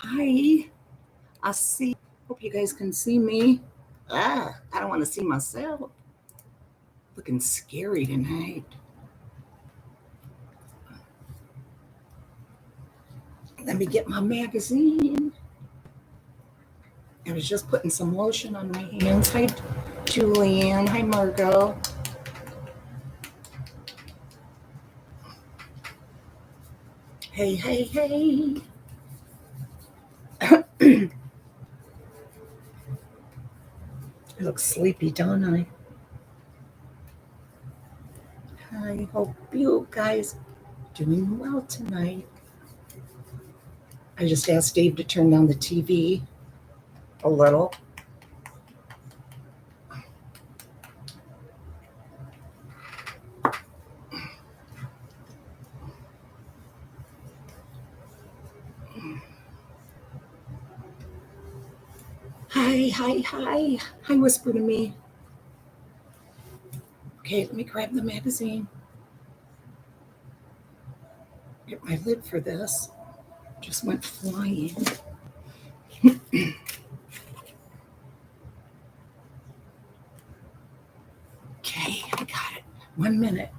Hi, I see. Hope you guys can see me. I don't want to see myself. Looking scary tonight. Let me get my magazine. I was just putting some lotion on my hands. Hi, Julianne. Hi, Margot. Hey, hey, hey. I look sleepy, don't I? I hope you guys doing well tonight. I just asked Dave to turn down the TV a little. Hi, hi, hi. Hi, whisper to me. Okay, let me grab the magazine. Get my lid for this. Just went flying. Okay, I got it. 1 minute.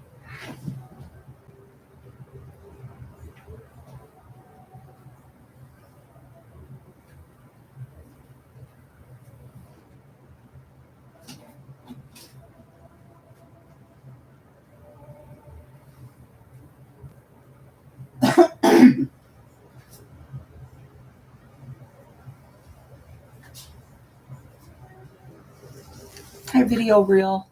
Hi, video reel.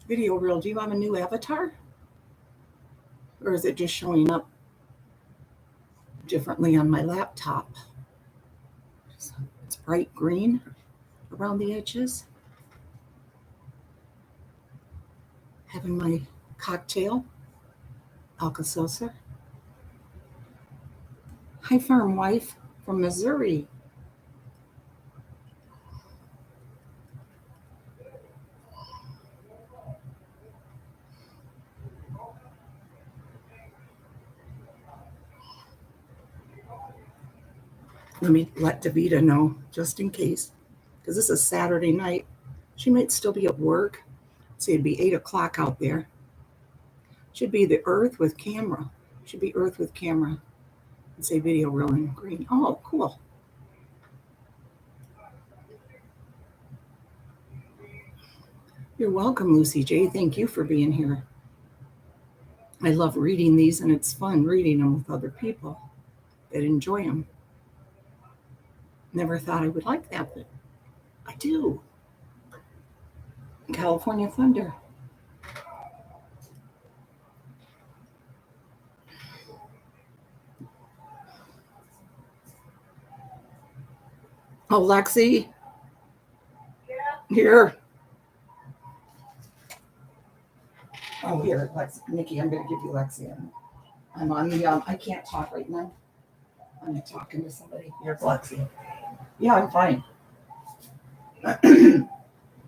Video reel, do you have a new avatar? Or is it just showing up differently on my laptop? It's bright green around the edges. Having my cocktail, Alka-Seltzer. Hi, farm wife from Missouri. Let me let Davita know, just in case, because this is Saturday night. She might still be at work. So it'd be 8 o'clock out there. Should be the Earth with camera. Should be Earth with camera. And say video reel in green. Oh, cool. You're welcome, Lucy J. Thank you for being here. I love reading these, and it's fun reading them with other people that enjoy them. Never thought I would like that, but I do. California Thunder. Oh, Lexi. Here. Oh, here, Lexi. Nikki, I'm going to give you Lexi. I'm on the, I can't talk right now. I'm talking to somebody. Here's Lexi. Yeah, I'm fine. You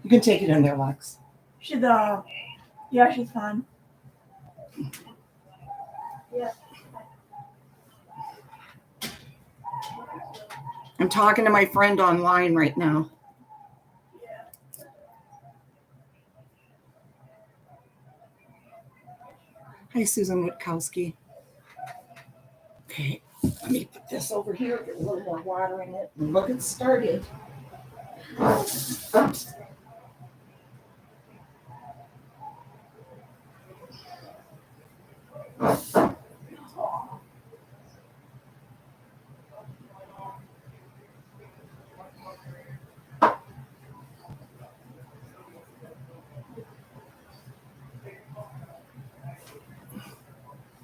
can take it in there, Lex. She's fine. Yeah. I'm talking to my friend online right now. Hi, Susan Witkowski. Okay, let me put this over here, get a little more water in it, and we'll get started. Oops.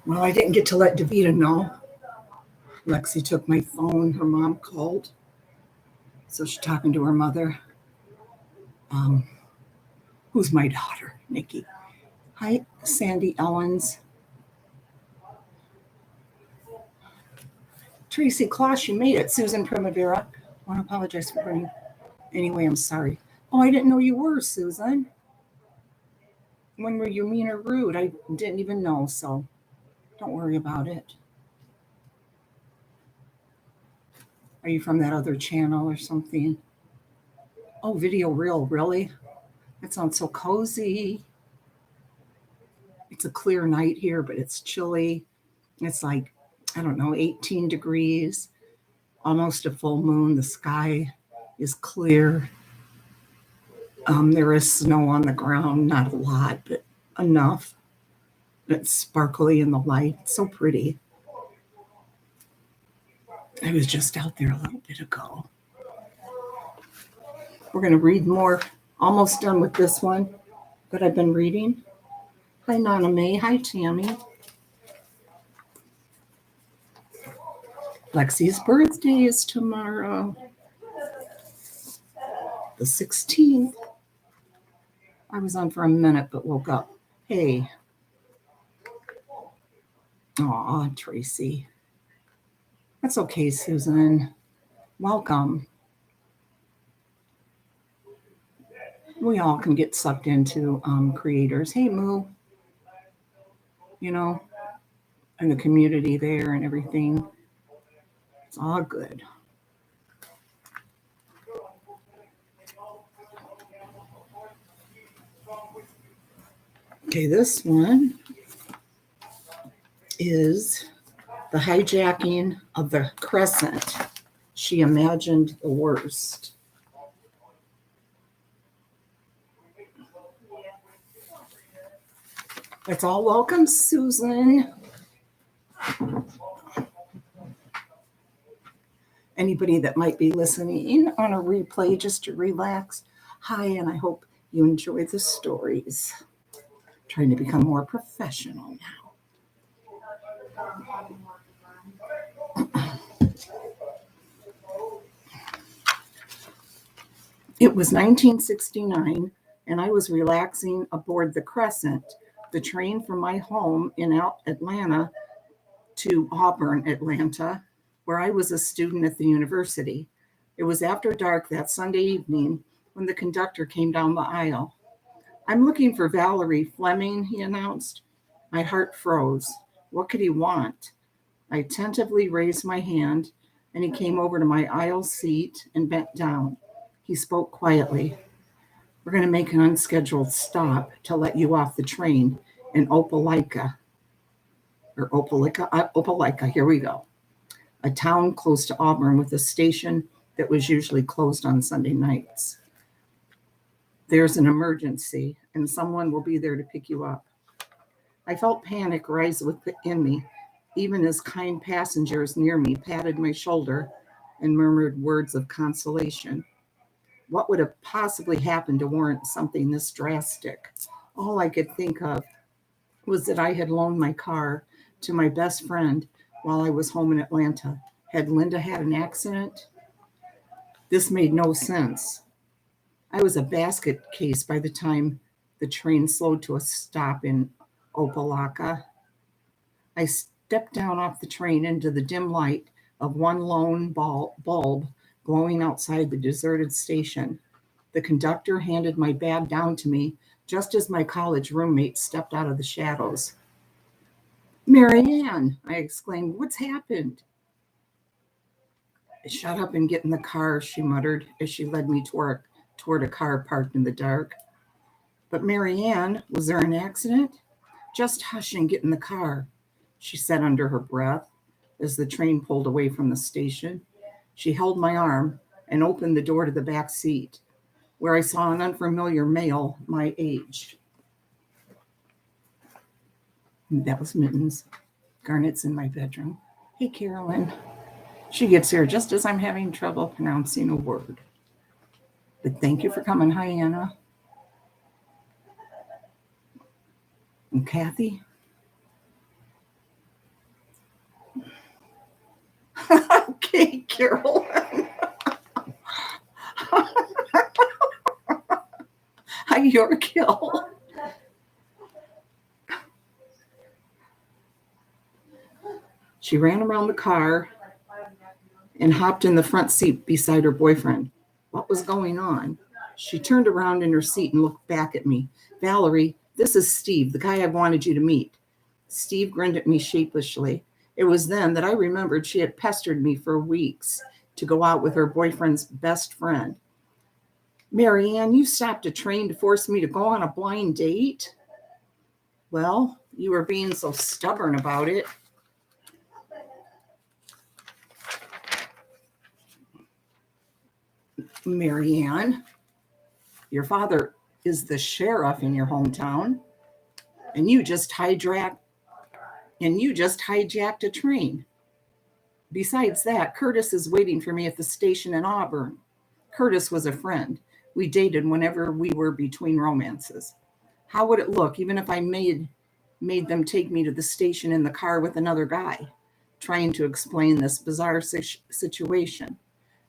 Well, I didn't get to let Davita know. Lexi took my phone. Her mom called. So she's talking to her mother. Who's my daughter? Nikki. Hi, Sandy Ellens. Tracy Kloss, you made it. Susan Primavera. I want to apologize for bringing. Anyway, I'm sorry. Oh, I didn't know you were, Susan. When were you mean or rude? I didn't even know, so don't worry about it. Are you from that other channel or something? Oh, video reel, really? That sounds so cozy. It's a clear night here, but it's chilly. It's like, I don't know, 18 degrees, almost a full moon. The sky is clear. There is snow on the ground, not a lot, but enough. It's sparkly in the light. It's so pretty. I was just out there a little bit ago. We're going to read more. Almost done with this one that I've been reading. Hi, Nana May. Hi, Tammy. Lexi's birthday is tomorrow, the 16th. I was on for a minute but woke up. Hey. Aw, Tracy. That's okay, Susan. Welcome. We all can get sucked into creators. Hey, Moo. You know, and the community there and everything. It's all good. Okay, this one is the hijacking of the crescent. She imagined the worst. It's all welcome, Susan. Anybody that might be listening on a replay just to relax, hi, and I hope you enjoy the stories. Trying to become more professional now. It was 1969, and I was relaxing aboard the Crescent, the train from my home in Atlanta to Auburn, Atlanta, where I was a student at the university. It was after dark that Sunday evening when the conductor came down the aisle. I'm looking for Valerie Fleming, he announced. My heart froze. What could he want? I tentatively raised my hand, and he came over to my aisle seat and bent down. He spoke quietly. We're going to make an unscheduled stop to let you off the train in Opelika. Opelika, here we go. A town close to Auburn with a station that was usually closed on Sunday nights. There's an emergency, and someone will be there to pick you up. I felt panic rise within me, even as kind passengers near me patted my shoulder and murmured words of consolation. What would have possibly happened to warrant something this drastic? All I could think of was that I had loaned my car to my best friend while I was home in Atlanta. Had Linda had an accident? This made no sense. I was a basket case by the time the train slowed to a stop in Opelika. I stepped down off the train into the dim light of one lone bulb glowing outside the deserted station. The conductor handed my bag down to me just as my college roommate stepped out of the shadows. Marianne, I exclaimed, what's happened? Shut up and get in the car, she muttered as she led me toward a car parked in the dark. But Marianne, was there an accident? Just hush and get in the car, she said under her breath as the train pulled away from the station. She held my arm and opened the door to the back seat, where I saw an unfamiliar male my age. That was Mittens. Garnet's in my bedroom. Hey, Carolyn. She gets here just as I'm having trouble pronouncing a word. But thank you for coming. Hi, Anna. And Kathy. Okay, Carolyn. Yorkville. She ran around the car and hopped in the front seat beside her boyfriend. What was going on? She turned around in her seat and looked back at me. Valerie, this is Steve, the guy I wanted you to meet. Steve grinned at me sheepishly. It was then that I remembered she had pestered me for weeks to go out with her boyfriend's best friend. Marianne, you stopped a train to force me to go on a blind date? Well, you were being so stubborn about it. Marianne, your father is the sheriff in your hometown, and you just hijacked a train. Besides that, Curtis is waiting for me at the station in Auburn. Curtis was a friend. We dated whenever we were between romances. How would it look even if I made them take me to the station in the car with another guy, trying to explain this bizarre situation?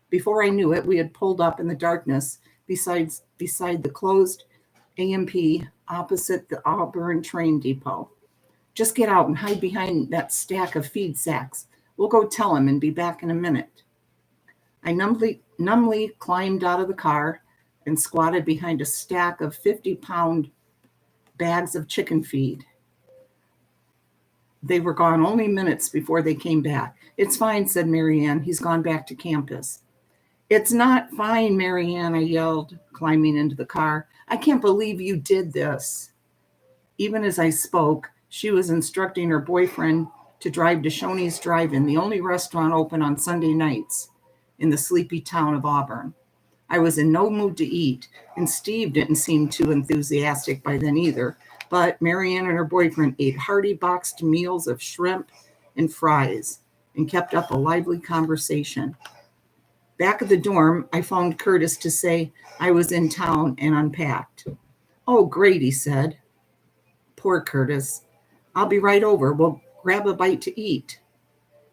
Before I knew it, we had pulled up in the darkness beside the closed A&P opposite the Auburn train depot. Just get out and hide behind that stack of feed sacks. We'll go tell him and be back in a minute. I numbly climbed out of the car and squatted behind a stack of 50-pound bags of chicken feed. They were gone only minutes before they came back. It's fine, said Marianne. He's gone back to campus. It's not fine, Marianne, I yelled, climbing into the car. I can't believe you did this. Even as I spoke, she was instructing her boyfriend to drive to Shoney's Drive-In, the only restaurant open on Sunday nights in the sleepy town of Auburn. I was in no mood to eat, and Steve didn't seem too enthusiastic by then either, but Marianne and her boyfriend ate hearty boxed meals of shrimp and fries and kept up a lively conversation. Back at the dorm, I phoned Curtis to say I was in town and unpacked. Oh, great, he said. Poor Curtis. I'll be right over. We'll grab a bite to eat.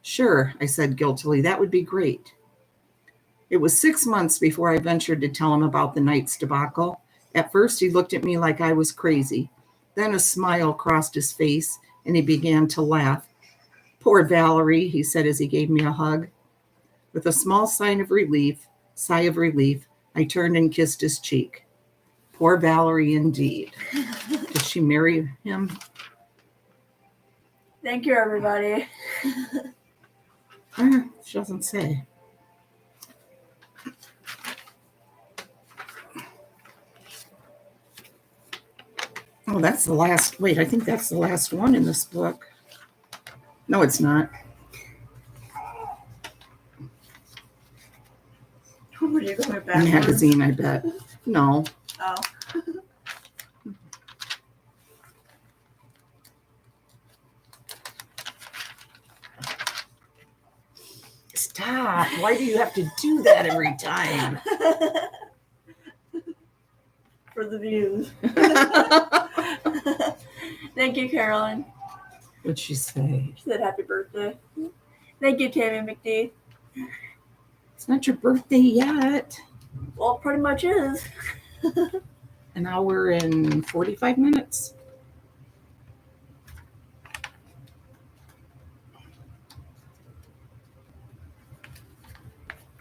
Sure, I said guiltily. That would be great. It was 6 months before I ventured to tell him about the night's debacle. At first, he looked at me like I was crazy. Then a smile crossed his face, and he began to laugh. Poor Valerie, he said as he gave me a hug. With a small sigh of relief, I turned and kissed his cheek. Poor Valerie indeed. Did she marry him? Thank you, everybody. She doesn't say. Oh, that's the last. Wait, I think that's the last one in this book. No, it's not. Were you going back? Magazine, I bet. No. Oh. Stop. Why do you have to do that every time? For the views. Thank you, Carolyn. What'd she say? She said happy birthday. Thank you, Tammy McD. It's not your birthday yet. Well, it pretty much is. An hour and 45 minutes.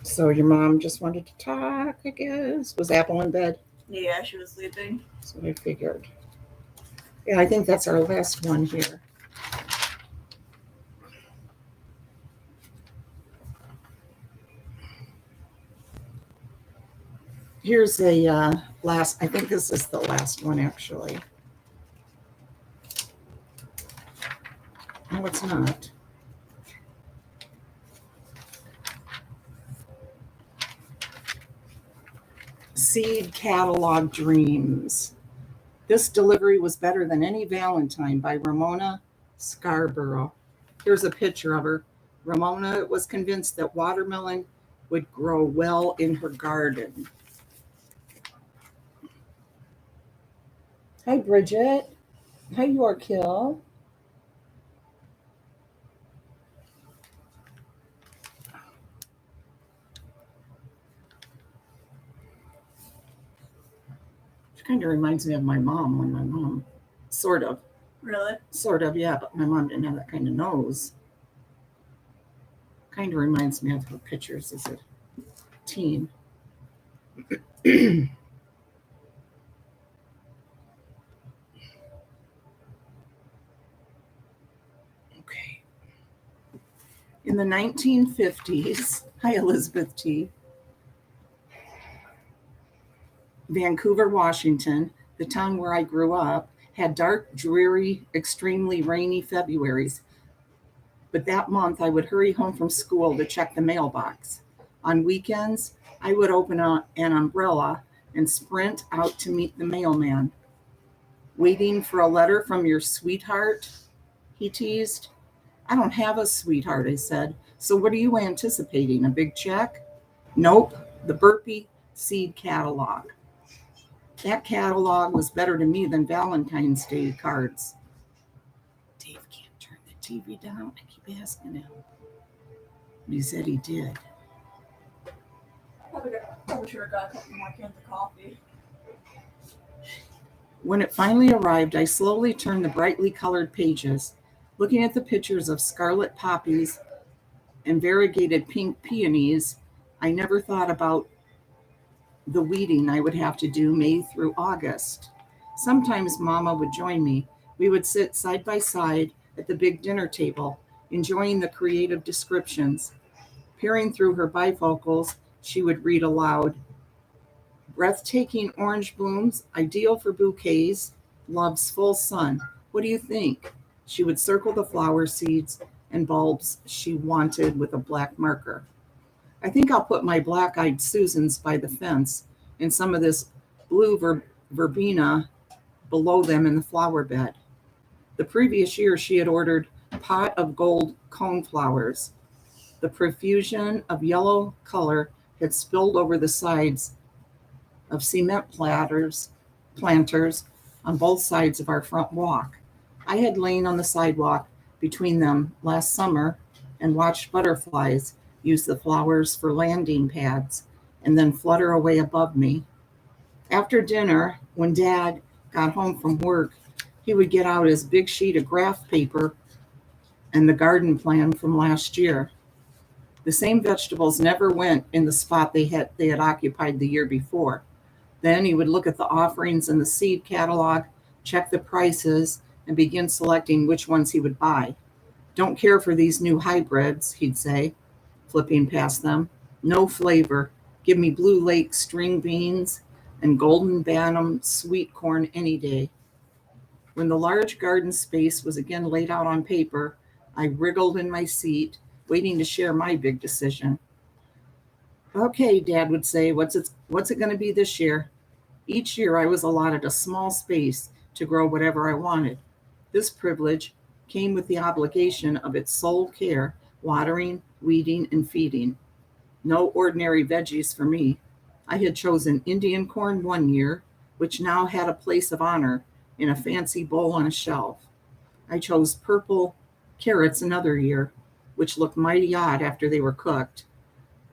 So your mom just wanted to talk, I guess. Was Apple in bed? Yeah, she was sleeping. That's what I figured. Yeah, I think that's our last one here. Here's a last, I think this is the last one actually. No, it's not. Seed Catalog Dreams. This delivery was better than any Valentine by Ramona Scarborough. Here's a picture of her. Ramona was convinced that watermelon would grow well in her garden. Hi, Bridget. Hi, Yorkville. Kind of reminds me of my mom when my mom, sort of, yeah, but my mom didn't have that kind of nose. Kind of reminds me of her pictures as a teen. Okay. In the 1950s, hi Elizabeth T., Vancouver, Washington, the town where I grew up, had dark, dreary, extremely rainy Februaries. But that month, I would hurry home from school to check the mailbox. On weekends, I would open an umbrella and sprint out to meet the mailman. Waiting for a letter from your sweetheart? He teased. I don't have a sweetheart, I said. So what are you anticipating, a big check? Nope, the Burpee seed catalog. That catalog was better to me than Valentine's Day cards. Dave can't turn the TV down. I keep asking him. But he said he did. Probably should have got a couple more cans of coffee. When it finally arrived, I slowly turned the brightly colored pages. Looking at the pictures of scarlet poppies and variegated pink peonies, I never thought about the weeding I would have to do May through August. Sometimes Mama would join me. We would sit side by side at the big dinner table, enjoying the creative descriptions. Peering through her bifocals, she would read aloud. Breathtaking orange blooms, ideal for bouquets, love's full sun. What do you think? She would circle the flower seeds and bulbs she wanted with a black marker. I think I'll put my black-eyed Susans by the fence and some of this blue verbena below them in the flower bed. The previous year, she had ordered pot of gold coneflowers. The profusion of yellow color had spilled over the sides of cement planters on both sides of our front walk. I had lain on the sidewalk between them last summer and watched butterflies use the flowers for landing pads and then flutter away above me. After dinner, when Dad got home from work, he would get out his big sheet of graph paper and the garden plan from last year. The same vegetables never went in the spot they had occupied the year before. Then he would look at the offerings in the seed catalog, check the prices, and begin selecting which ones he would buy. Don't care for these new hybrids, he'd say, flipping past them. No flavor. Give me Blue Lake string beans and Golden Bantam sweet corn any day. When the large garden space was again laid out on paper, I wriggled in my seat, waiting to share my big decision. Okay, Dad would say, what's it going to be this year? Each year I was allotted a small space to grow whatever I wanted. This privilege came with the obligation of its sole care, watering, weeding, and feeding. No ordinary veggies for me. I had chosen Indian corn one year, which now had a place of honor in a fancy bowl on a shelf. I chose purple carrots another year, which looked mighty odd after they were cooked.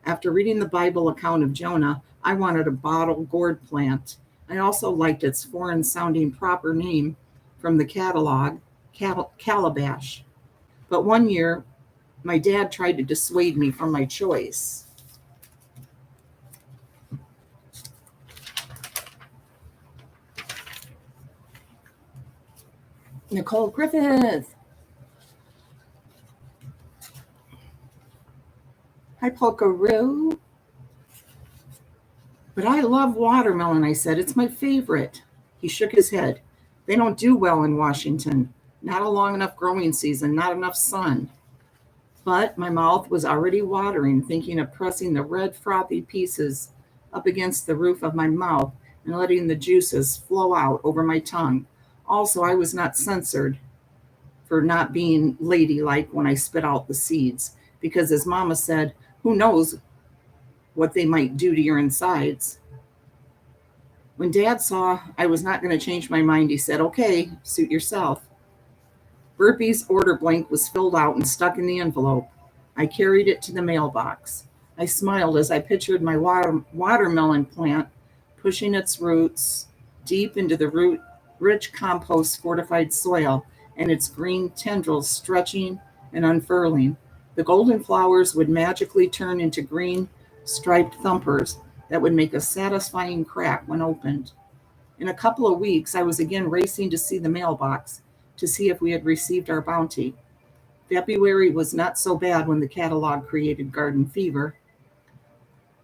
After reading the Bible account of Jonah, I wanted a bottle gourd plant. I also liked its foreign-sounding proper name from the catalog, calabash. But one year, my dad tried to dissuade me from my choice. Nicole Griffith. Hi, Polkaroo. But I love watermelon, I said. It's my favorite. He shook his head. They don't do well in Washington. Not a long enough growing season, not enough sun. But my mouth was already watering, thinking of pressing the red frothy pieces up against the roof of my mouth and letting the juices flow out over my tongue. Also, I was not censored for not being ladylike when I spit out the seeds, because as Mama said, who knows what they might do to your insides. When Dad saw I was not going to change my mind, he said, okay, suit yourself. Burpee's order blank was filled out and stuck in the envelope. I carried it to the mailbox. I smiled as I pictured my watermelon plant pushing its roots deep into the rich compost fortified soil, and its green tendrils stretching and unfurling. The golden flowers would magically turn into green, striped thumpers that would make a satisfying crack when opened. In a couple of weeks, I was again racing to see the mailbox to see if we had received our bounty. February was not so bad when the catalog created garden fever.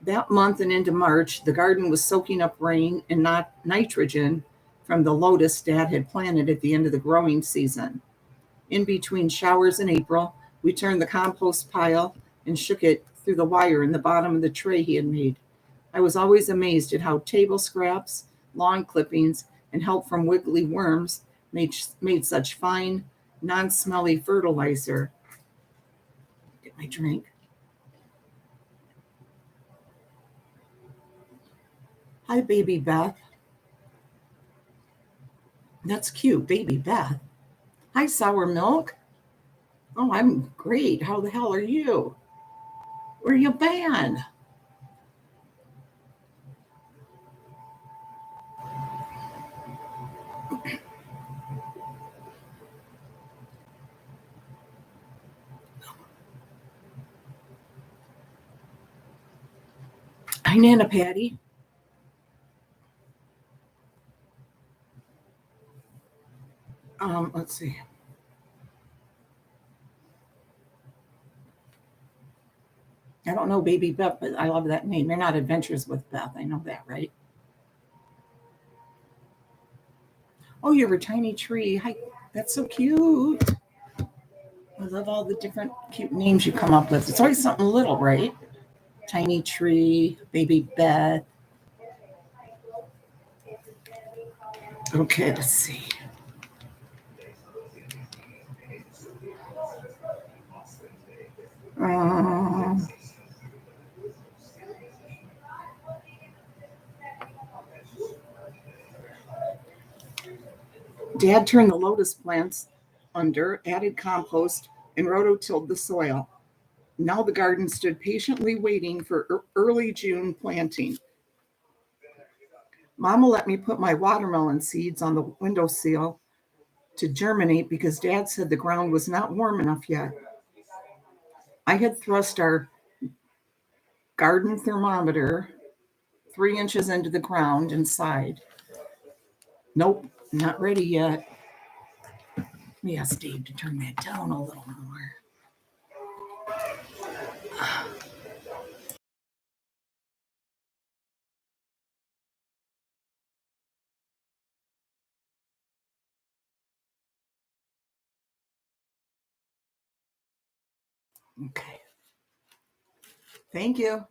That month and into March, the garden was soaking up rain and not nitrogen from the lotus Dad had planted at the end of the growing season. In between showers in April, we turned the compost pile and shook it through the wire in the bottom of the tray he had made. I was always amazed at how table scraps, lawn clippings, and help from wiggly worms made such fine, non-smelly fertilizer. Get my drink. Hi, baby Beth. That's cute, baby Beth. Hi, Sour Milk. Oh, I'm great. How the hell are you? Where you been? Hi, Nana Patty. Let's see. I don't know Baby Beth, but I love that name. They're not Adventures with Beth. I know that, right? Oh, you're a tiny tree. Hi. That's so cute. I love all the different cute names you come up with. It's always something little, right? Tiny tree, Baby Beth. Okay, let's see. Dad turned the lotus plants under, added compost, and rototilled the soil. Now the garden stood patiently waiting for early June planting. Mama let me put my watermelon seeds on the windowsill to germinate because Dad said the ground was not warm enough yet. I had thrust our garden thermometer 3 inches into the ground and sighed. Nope, not ready yet. Let me ask Dave to turn that down a little more. Okay. Thank you.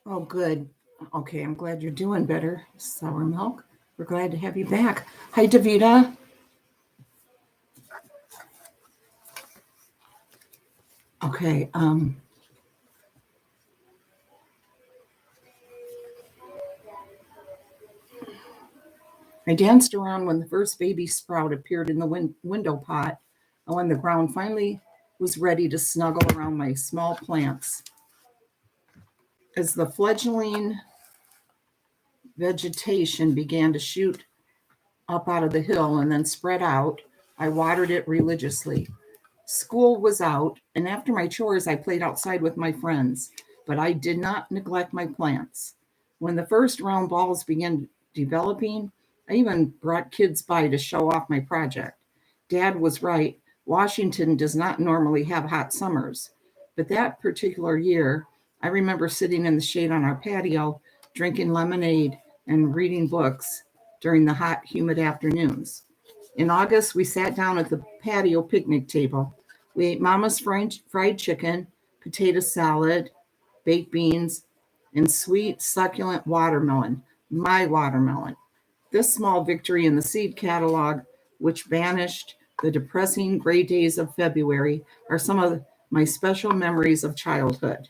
Oh, good. Okay, I'm glad you're doing better, Sour Milk. We're glad to have you back. Hi, Davita. Okay. I danced around when the first baby sprout appeared in the window pot, and when the ground finally was ready to snuggle around my small plants. As the fledgling vegetation began to shoot up out of the hill and then spread out, I watered it religiously. School was out, and after my chores, I played outside with my friends, but I did not neglect my plants. When the first round balls began developing, I even brought kids by to show off my project. Dad was right. Washington does not normally have hot summers, but that particular year, I remember sitting in the shade on our patio, drinking lemonade and reading books during the hot, humid afternoons. In August, we sat down at the patio picnic table. We ate Mama's fried chicken, potato salad, baked beans, and sweet, succulent watermelon, my watermelon. This small victory in the seed catalog, which banished the depressing gray days of February, are some of my special memories of childhood.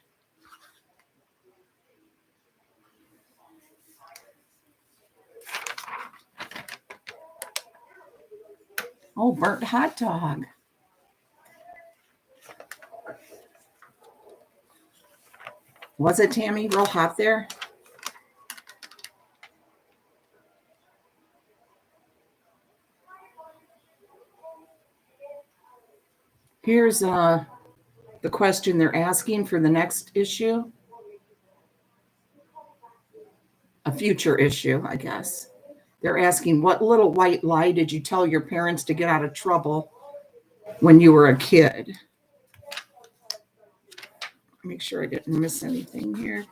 Oh, burnt hot dog. Was it, Tammy, real hot there? Here's the question they're asking for the next issue. A future issue, I guess. They're asking, what little white lie did you tell your parents to get out of trouble when you were a kid? Make sure I didn't miss anything here.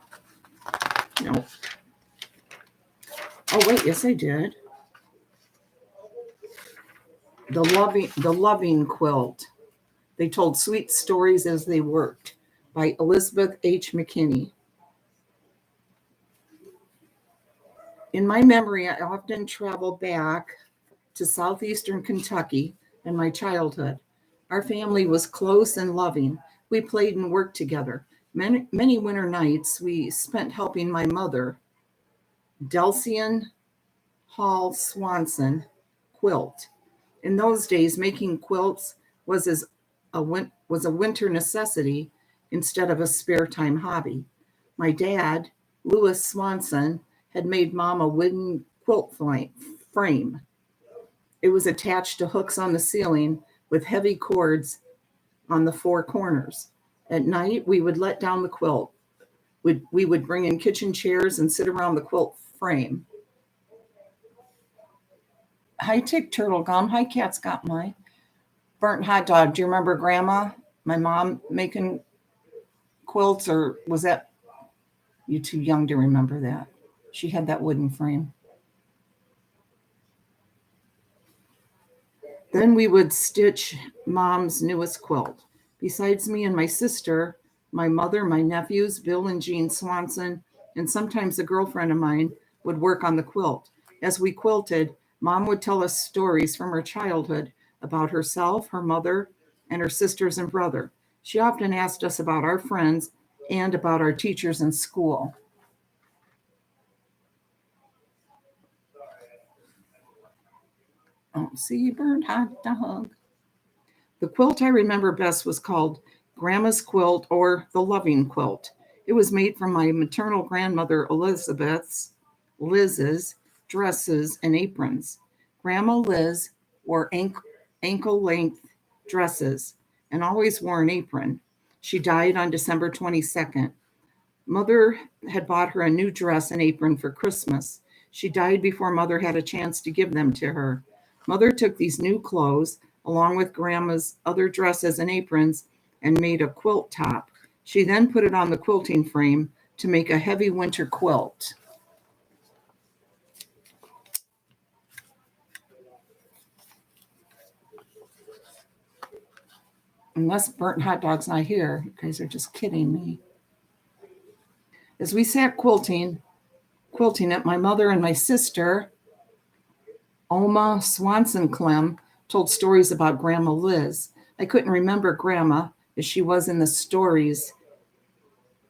No. Oh, wait, yes, I did. The loving quilt. They told sweet stories as they worked, by Elizabeth H. McKinney. In my memory, I often travel back to southeastern Kentucky in my childhood. Our family was close and loving. We played and worked together. Many winter nights we spent helping my mother, Delcian Hall Swanson, quilt. In those days, making quilts was a winter necessity instead of a spare time hobby. My dad, Louis Swanson, had made Mom a wooden quilt frame. It was attached to hooks on the ceiling with heavy cords on the four corners. At night, we would let down the quilt. We would bring in kitchen chairs and sit around the quilt frame. Hi, Tick Turtle Gum. Hi, Cat's got my burnt hot dog. Do you remember Grandma, my mom, making quilts, or was that you too young to remember that? She had that wooden frame. Then we would stitch Mom's newest quilt. Besides me and my sister, my mother, my nephews, Bill and Jean Swanson, and sometimes a girlfriend of mine would work on the quilt. As we quilted, Mom would tell us stories from her childhood about herself, her mother, and her sisters and brother. She often asked us about our friends and about our teachers in school. Oh, see, burned hot dog. The quilt I remember best was called Grandma's Quilt, or the Loving Quilt. It was made from my maternal grandmother Liz's dresses and aprons. Grandma Liz wore ankle-length dresses and always wore an apron. She died on December 22nd. Mother had bought her a new dress and apron for Christmas. She died before Mother had a chance to give them to her. Mother took these new clothes, along with Grandma's other dresses and aprons, and made a quilt top. She then put it on the quilting frame to make a heavy winter quilt. Unless burnt hot dog's not here, you guys are just kidding me. As we sat quilting it, my mother and my sister, Oma Swanson Clem, told stories about Grandma Liz. I couldn't remember Grandma as she was in the stories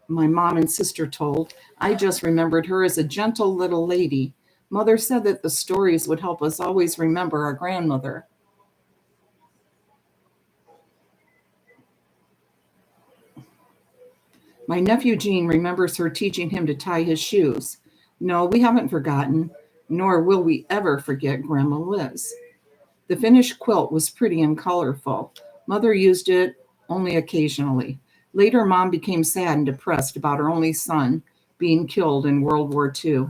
my mom and sister told. I just remembered her as a gentle little lady. Mother said that the stories would help us always remember our grandmother. My nephew Gene remembers her teaching him to tie his shoes. No, we haven't forgotten, nor will we ever forget Grandma Liz. The finished quilt was pretty and colorful. Mother used it only occasionally. Later, Mom became sad and depressed about her only son being killed in World War II.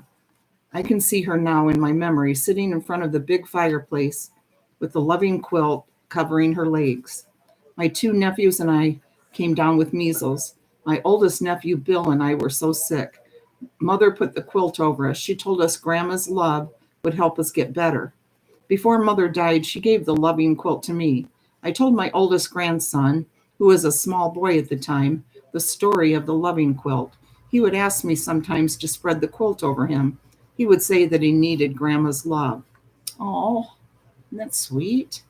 I can see her now in my memory, sitting in front of the big fireplace with the loving quilt covering her legs. My two nephews and I came down with measles. My oldest nephew, Bill, and I were so sick. Mother put the quilt over us. She told us Grandma's love would help us get better. Before Mother died, she gave the loving quilt to me. I told my oldest grandson, who was a small boy at the time, the story of the loving quilt. He would ask me sometimes to spread the quilt over him. He would say that he needed Grandma's love. Oh, that's sweet.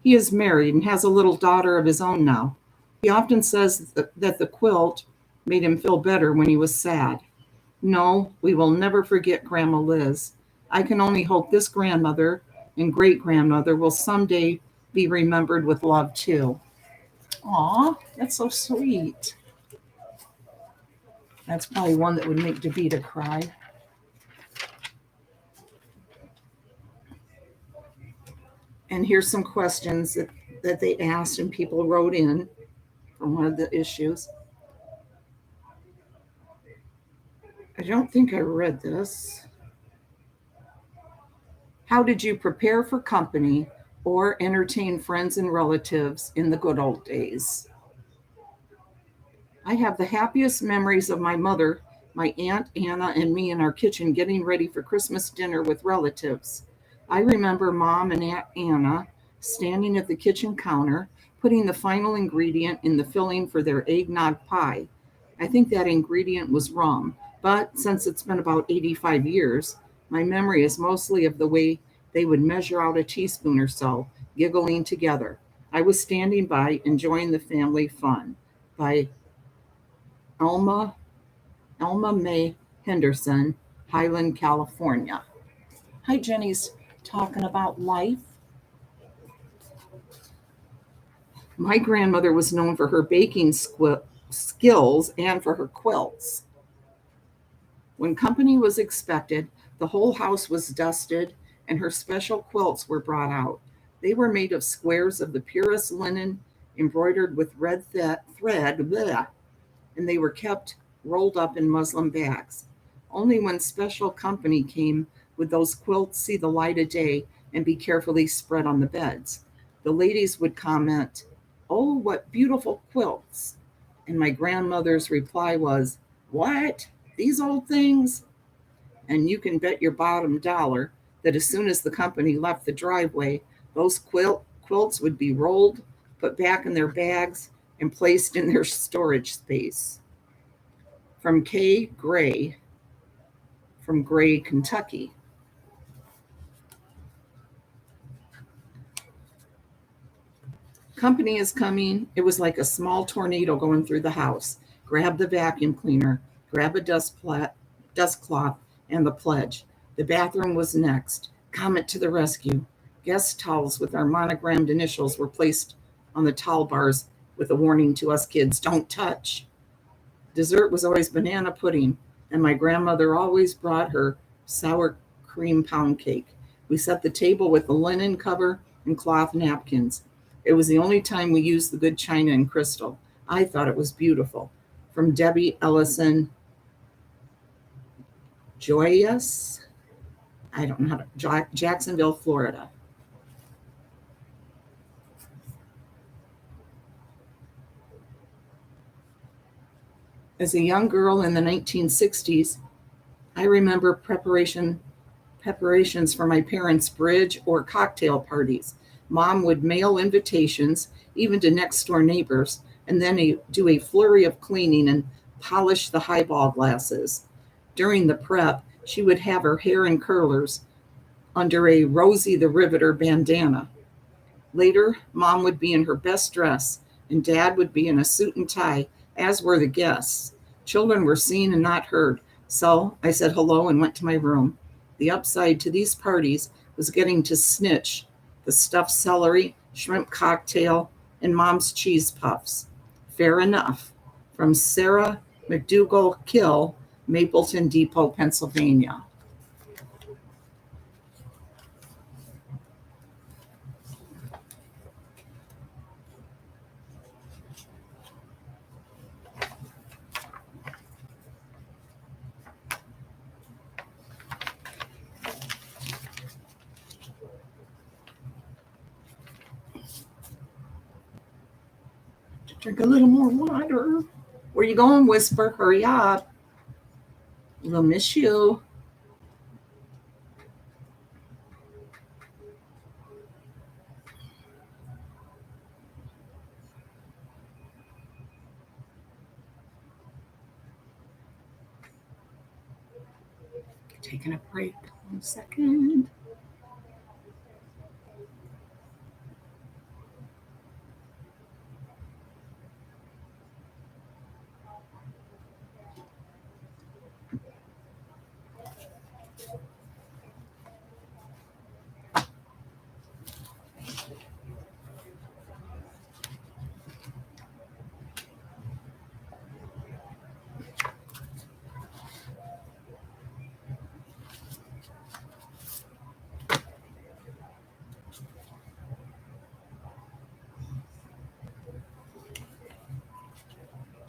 He is married and has a little daughter of his own now. He often says that the quilt made him feel better when he was sad. No, we will never forget Grandma Liz. I can only hope this grandmother and great-grandmother will someday be remembered with love too. Aw, that's so sweet. That's probably one that would make Davida cry. And here's some questions that that they asked and people wrote in from one of the issues. I don't think I read this. How did you prepare for company or entertain friends and relatives in the good old days? I have the happiest memories of my mother, my Aunt Anna, and me in our kitchen getting ready for Christmas dinner with relatives. I remember Mom and Aunt Anna standing at the kitchen counter, putting the final ingredient in the filling for their eggnog pie. I think that ingredient was rum, but since it's been about 85 years, my memory is mostly of the way they would measure out a teaspoon or so, giggling together. I was standing by, enjoying the family fun. By Elma May Henderson, Highland, California. Hi, Jenny's talking about life. My grandmother was known for her baking skills and for her quilts. When company was expected, the whole house was dusted and her special quilts were brought out. They were made of squares of the purest linen, embroidered with red thread, bleh, and they were kept rolled up in muslin bags. Only when special company came would those quilts see the light of day and be carefully spread on the beds. The ladies would comment, "Oh, what beautiful quilts." And my grandmother's reply was, "What? These old things?" And you can bet your bottom dollar that as soon as the company left the driveway, those quilts would be rolled, put back in their bags, and placed in their storage space. From Kay Gray, from Gray, Kentucky. Company is coming. It was like a small tornado going through the house. Grab the vacuum cleaner, grab a dust cloth, and the pledge. The bathroom was next. Comet to the rescue. Guest towels with our monogrammed initials were placed on the towel bars with a warning to us kids, don't touch. Dessert was always banana pudding, and my grandmother always brought her sour cream pound cake. We set the table with the linen cover and cloth napkins. It was the only time we used the good china and crystal. I thought it was beautiful. From Debbie Ellison Joyous, I don't know how to, Jacksonville, Florida. As a young girl in the 1960s, I remember preparations for my parents' bridge or cocktail parties. Mom would mail invitations, even to next door neighbors, and then do a flurry of cleaning and polish the highball glasses. During the prep, she would have her hair in curlers under a Rosie the Riveter bandana. Later, Mom would be in her best dress, and Dad would be in a suit and tie, as were the guests. Children were seen and not heard, so I said hello and went to my room. The upside to these parties was getting to snitch the stuffed celery, shrimp cocktail, and Mom's cheese puffs. Fair enough. From Sarah McDougall Kill, Mapleton Depot, Pennsylvania. Drink a little more water. Where you going, Whisper? Hurry up. We'll miss you. Taking a break. 1 second.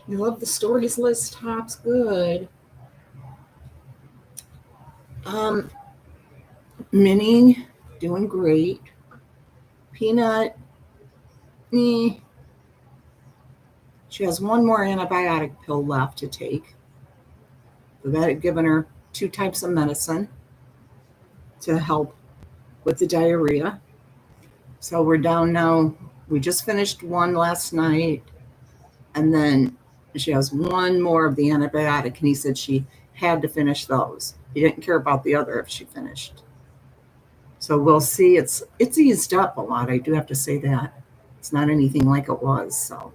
You love the stories list, Tops. Good. Minnie, doing great. Peanut, eh. She has one more antibiotic pill left to take. The vet had given her 2 types of medicine to help with the diarrhea. So we're down now. We just finished one last night, and then she has one more of the antibiotic, and he said she had to finish those. He didn't care about the other if she finished. So we'll see. It's eased up a lot. I do have to say that. It's not anything like it was. So,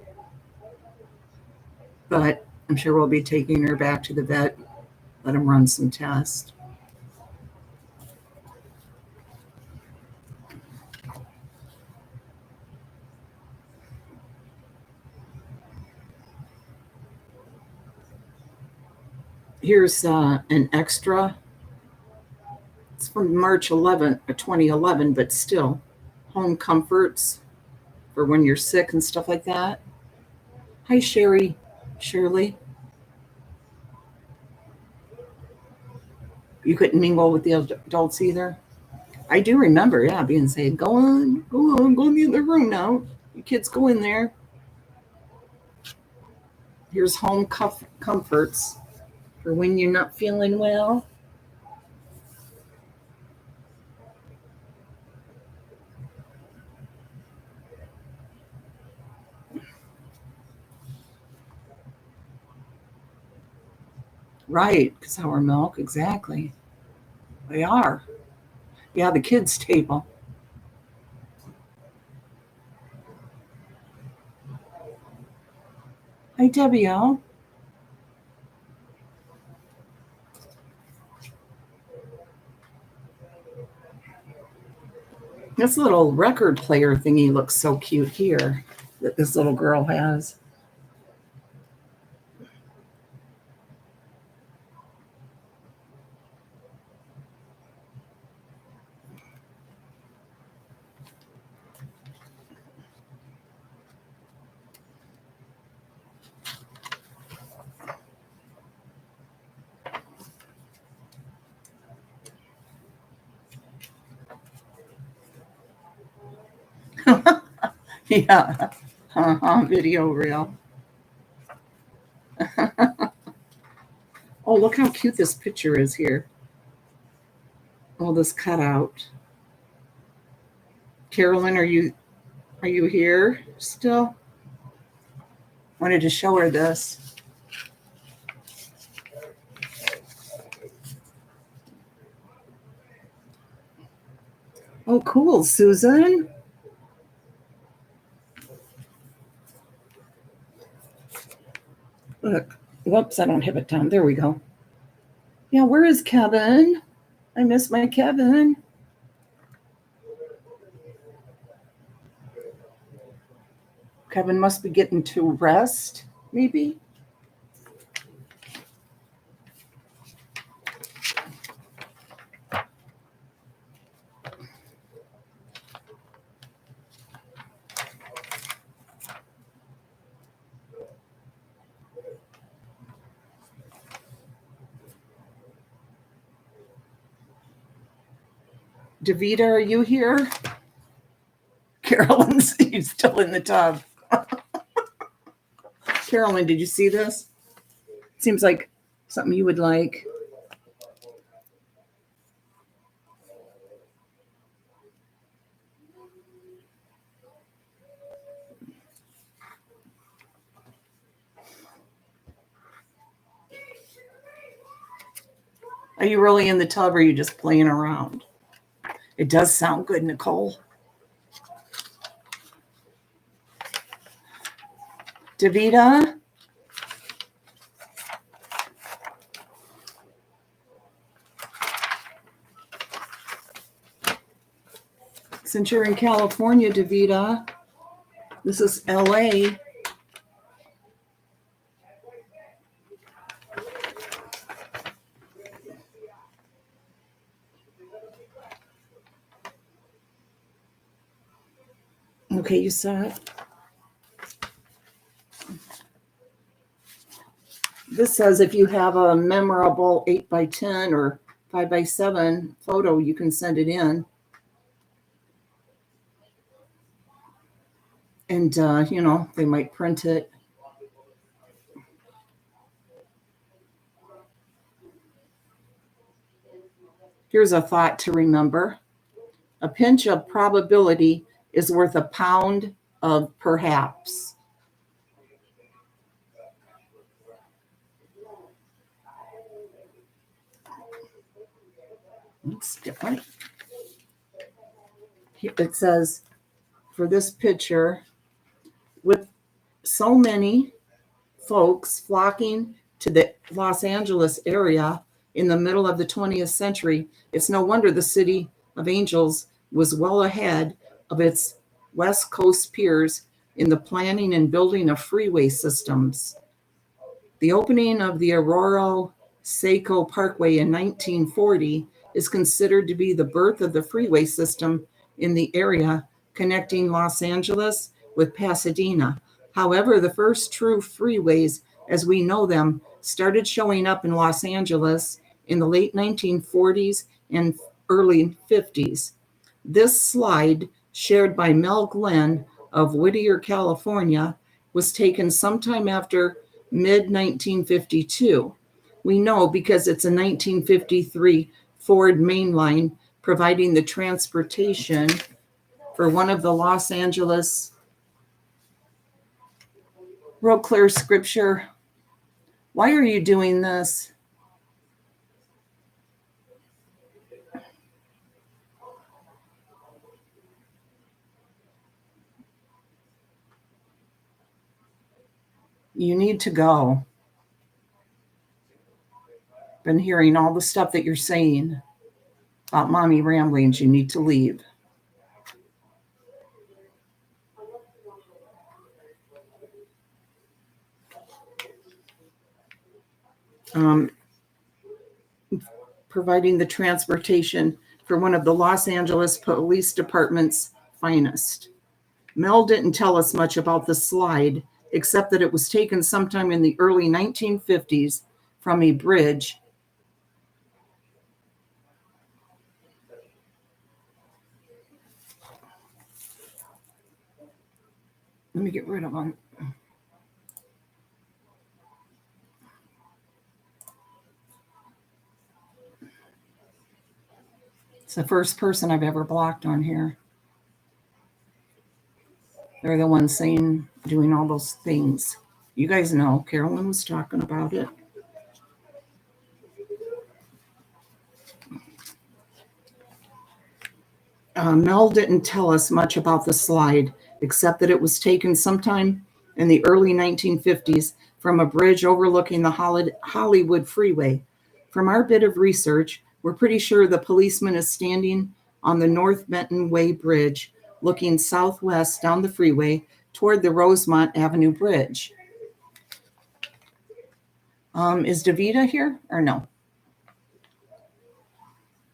but I'm sure we'll be taking her back to the vet, let him run some tests. Here's an extra. It's from March 11th, 2011, but still, home comforts for when you're sick and stuff like that. Hi, Shirley. You couldn't mingle with the adults either. I do remember, yeah, being said, go on, go in the other room now. You kids go in there. Here's home comforts for when you're not feeling well. Right, sour milk, exactly. They are. Yeah, the kids' table. Hi, Debbie O. This little record player thingy looks so cute here that this little girl has. Yeah, video reel. Oh, look how cute this picture is here. All this cutout. Carolyn, are you here still? Wanted to show her this. Oh, cool, Susan. Look, whoops, I don't have it down. There we go. Yeah, where is Kevin? I miss my Kevin. Kevin must be getting to rest, maybe. Davida, are you here? Carolyn's still in the tub. Carolyn, did you see this? Seems like something you would like. Are you really in the tub or are you just playing around? It does sound good, Nicole. Davida? Since you're in California, Davida, this is LA. Okay, you saw it. This says if you have a memorable 8x10 or 5x7 photo, you can send it in. And, they might print it. Here's a thought to remember. A pinch of probability is worth a pound of perhaps. It's different. It says, for this picture, with so many folks flocking to the Los Angeles area in the middle of the 20th century, it's no wonder the City of Angels was well ahead of its West Coast peers in the planning and building of freeway systems. The opening of the Aurora Seco Parkway in 1940 is considered to be the birth of the freeway system in the area connecting Los Angeles with Pasadena. However, the first true freeways as we know them started showing up in Los Angeles in the late 1940s and early 50s. This slide, shared by Mel Glenn of Whittier, California, was taken sometime after mid-1952. We know because it's a 1953 Ford mainline providing the transportation for one of the Los Angeles. Real clear scripture. Why are you doing this? You need to go. Been hearing all the stuff that you're saying about mommy ramblings. You need to leave. Providing the transportation for one of the Los Angeles Police Department's finest. Mel didn't tell us much about the slide, except that it was taken sometime in the early 1950s from a bridge. Let me get rid of them. It's the first person I've ever blocked on here. They're the ones doing all those things. You guys know, Carolyn was talking about it. Mel didn't tell us much about the slide, except that it was taken sometime in the early 1950s from a bridge overlooking the Hollywood freeway. From our bit of research, we're pretty sure the policeman is standing on the North Benton Way Bridge, looking southwest down the freeway toward the Rosemont Avenue Bridge. Is Davida here or no?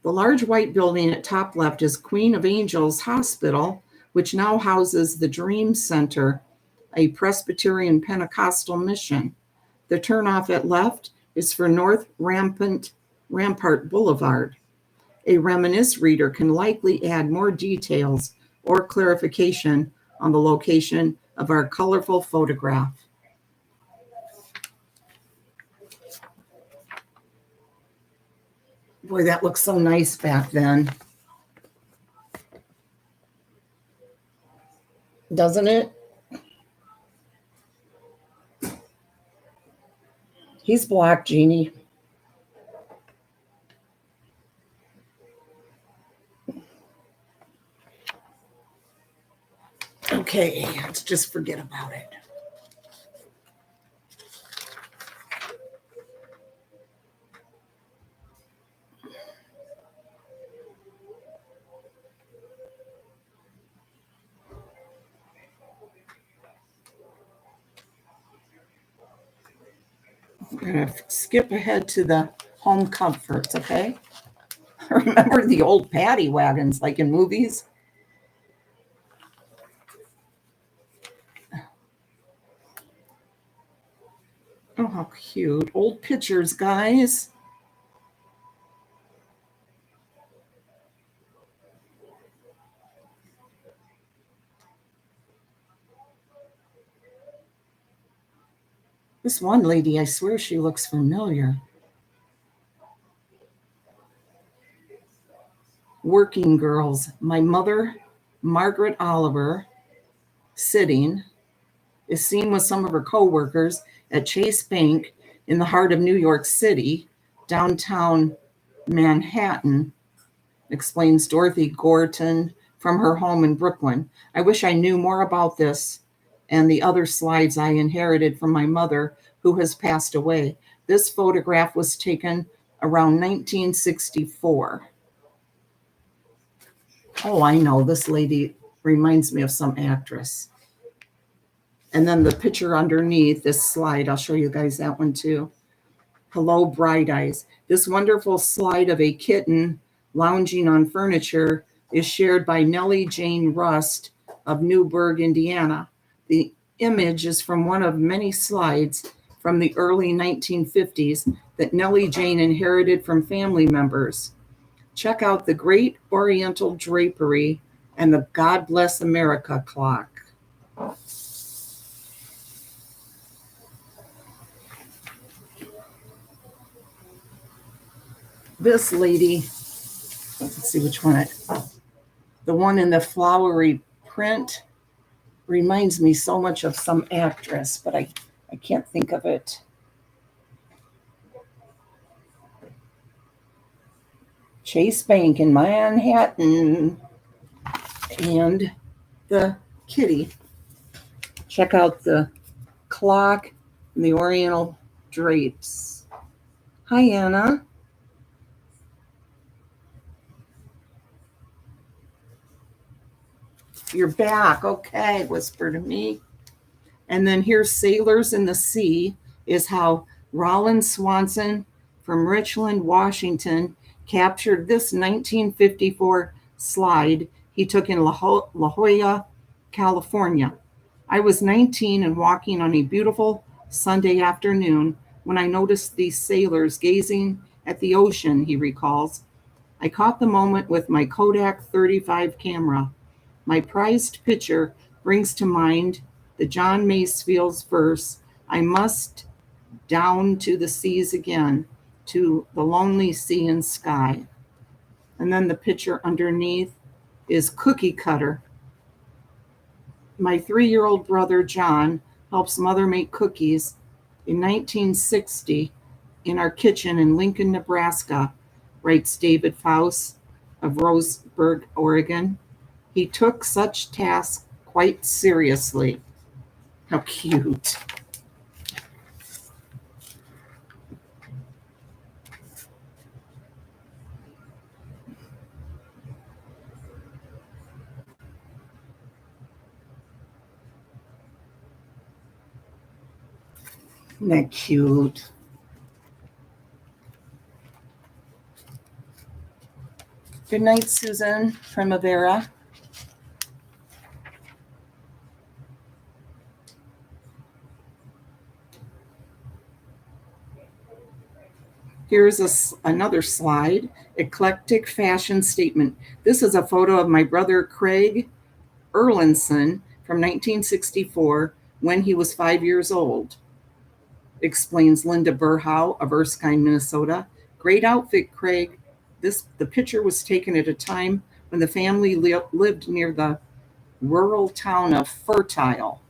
The large white building at top left is Queen of Angels Hospital, which now houses the Dream Center, a Presbyterian Pentecostal mission. The turnoff at left is for North Rampart Boulevard. A Reminisce reader can likely add more details or clarification on the location of our colorful photograph. Boy, that looks so nice back then. Doesn't it? He's black, Jeannie. Okay, let's just forget about it. I'm going to skip ahead to the home comforts, okay? Remember the old paddy wagons like in movies? Oh, how cute. Old pictures, guys. This one lady, I swear she looks familiar. Working girls. My mother, Margaret Oliver, sitting, is seen with some of her co-workers at Chase Bank in the heart of New York City, downtown Manhattan, explains Dorothy Gorton from her home in Brooklyn. I wish I knew more about this and the other slides I inherited from my mother, who has passed away. This photograph was taken around 1964. Oh, I know. This lady reminds me of some actress. And then the picture underneath this slide, I'll show you guys that one too. Hello, Bright Eyes. This wonderful slide of a kitten lounging on furniture is shared by Nellie Jane Rust of Newburgh, Indiana. The image is from one of many slides from the early 1950s that Nellie Jane inherited from family members. Check out the Great Oriental Drapery and the God Bless America clock. This lady, let's see which one the one in the flowery print reminds me so much of some actress, but I can't think of it. Chase Bank in Manhattan. And the kitty. Check out the clock and the oriental drapes. Hi, Anna. You're back. Okay, whisper to me. And then here's Sailors in the Sea, is how Rollins Swanson from Richland, Washington, captured this 1954 slide he took in La Jolla, California. I was 19 and walking on a beautiful Sunday afternoon when I noticed these sailors gazing at the ocean, he recalls. I caught the moment with my Kodak 35 camera. My prized picture brings to mind the John Masefield's verse, I must down to the seas again, to the lonely sea and sky. And then the picture underneath is Cookie Cutter. My 3-year-old brother John helps mother make cookies in 1960 in our kitchen in Lincoln, Nebraska, writes David Faust of Roseburg, Oregon. He took such tasks quite seriously. How cute. Isn't that cute? Good night, Susan Primavera. Here's another slide, eclectic fashion statement. This is a photo of my brother Craig Erlinson from 1964 when he was 5 years old, explains Linda Burhow of Erskine, Minnesota. Great outfit, Craig. The picture was taken at a time when the family lived near the rural town of Fertile.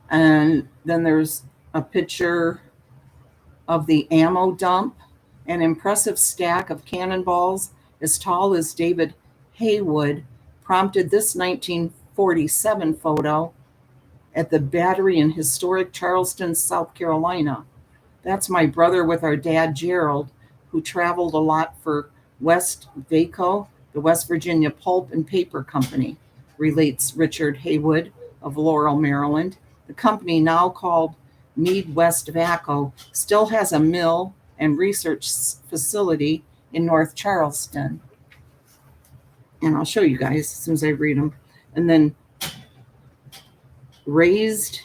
And then there's a picture of the ammo dump, an impressive stack of cannonballs as tall as David Haywood prompted this 1947 photo at the Battery in historic Charleston, South Carolina. That's my brother with our dad, Gerald, who traveled a lot for West Vaco, the West Virginia Pulp and Paper Company, relates Richard Haywood of Laurel, Maryland. The company, now called Mead West Vaco, still has a mill and research facility in North Charleston. And I'll show you guys as soon as I read them. And then raised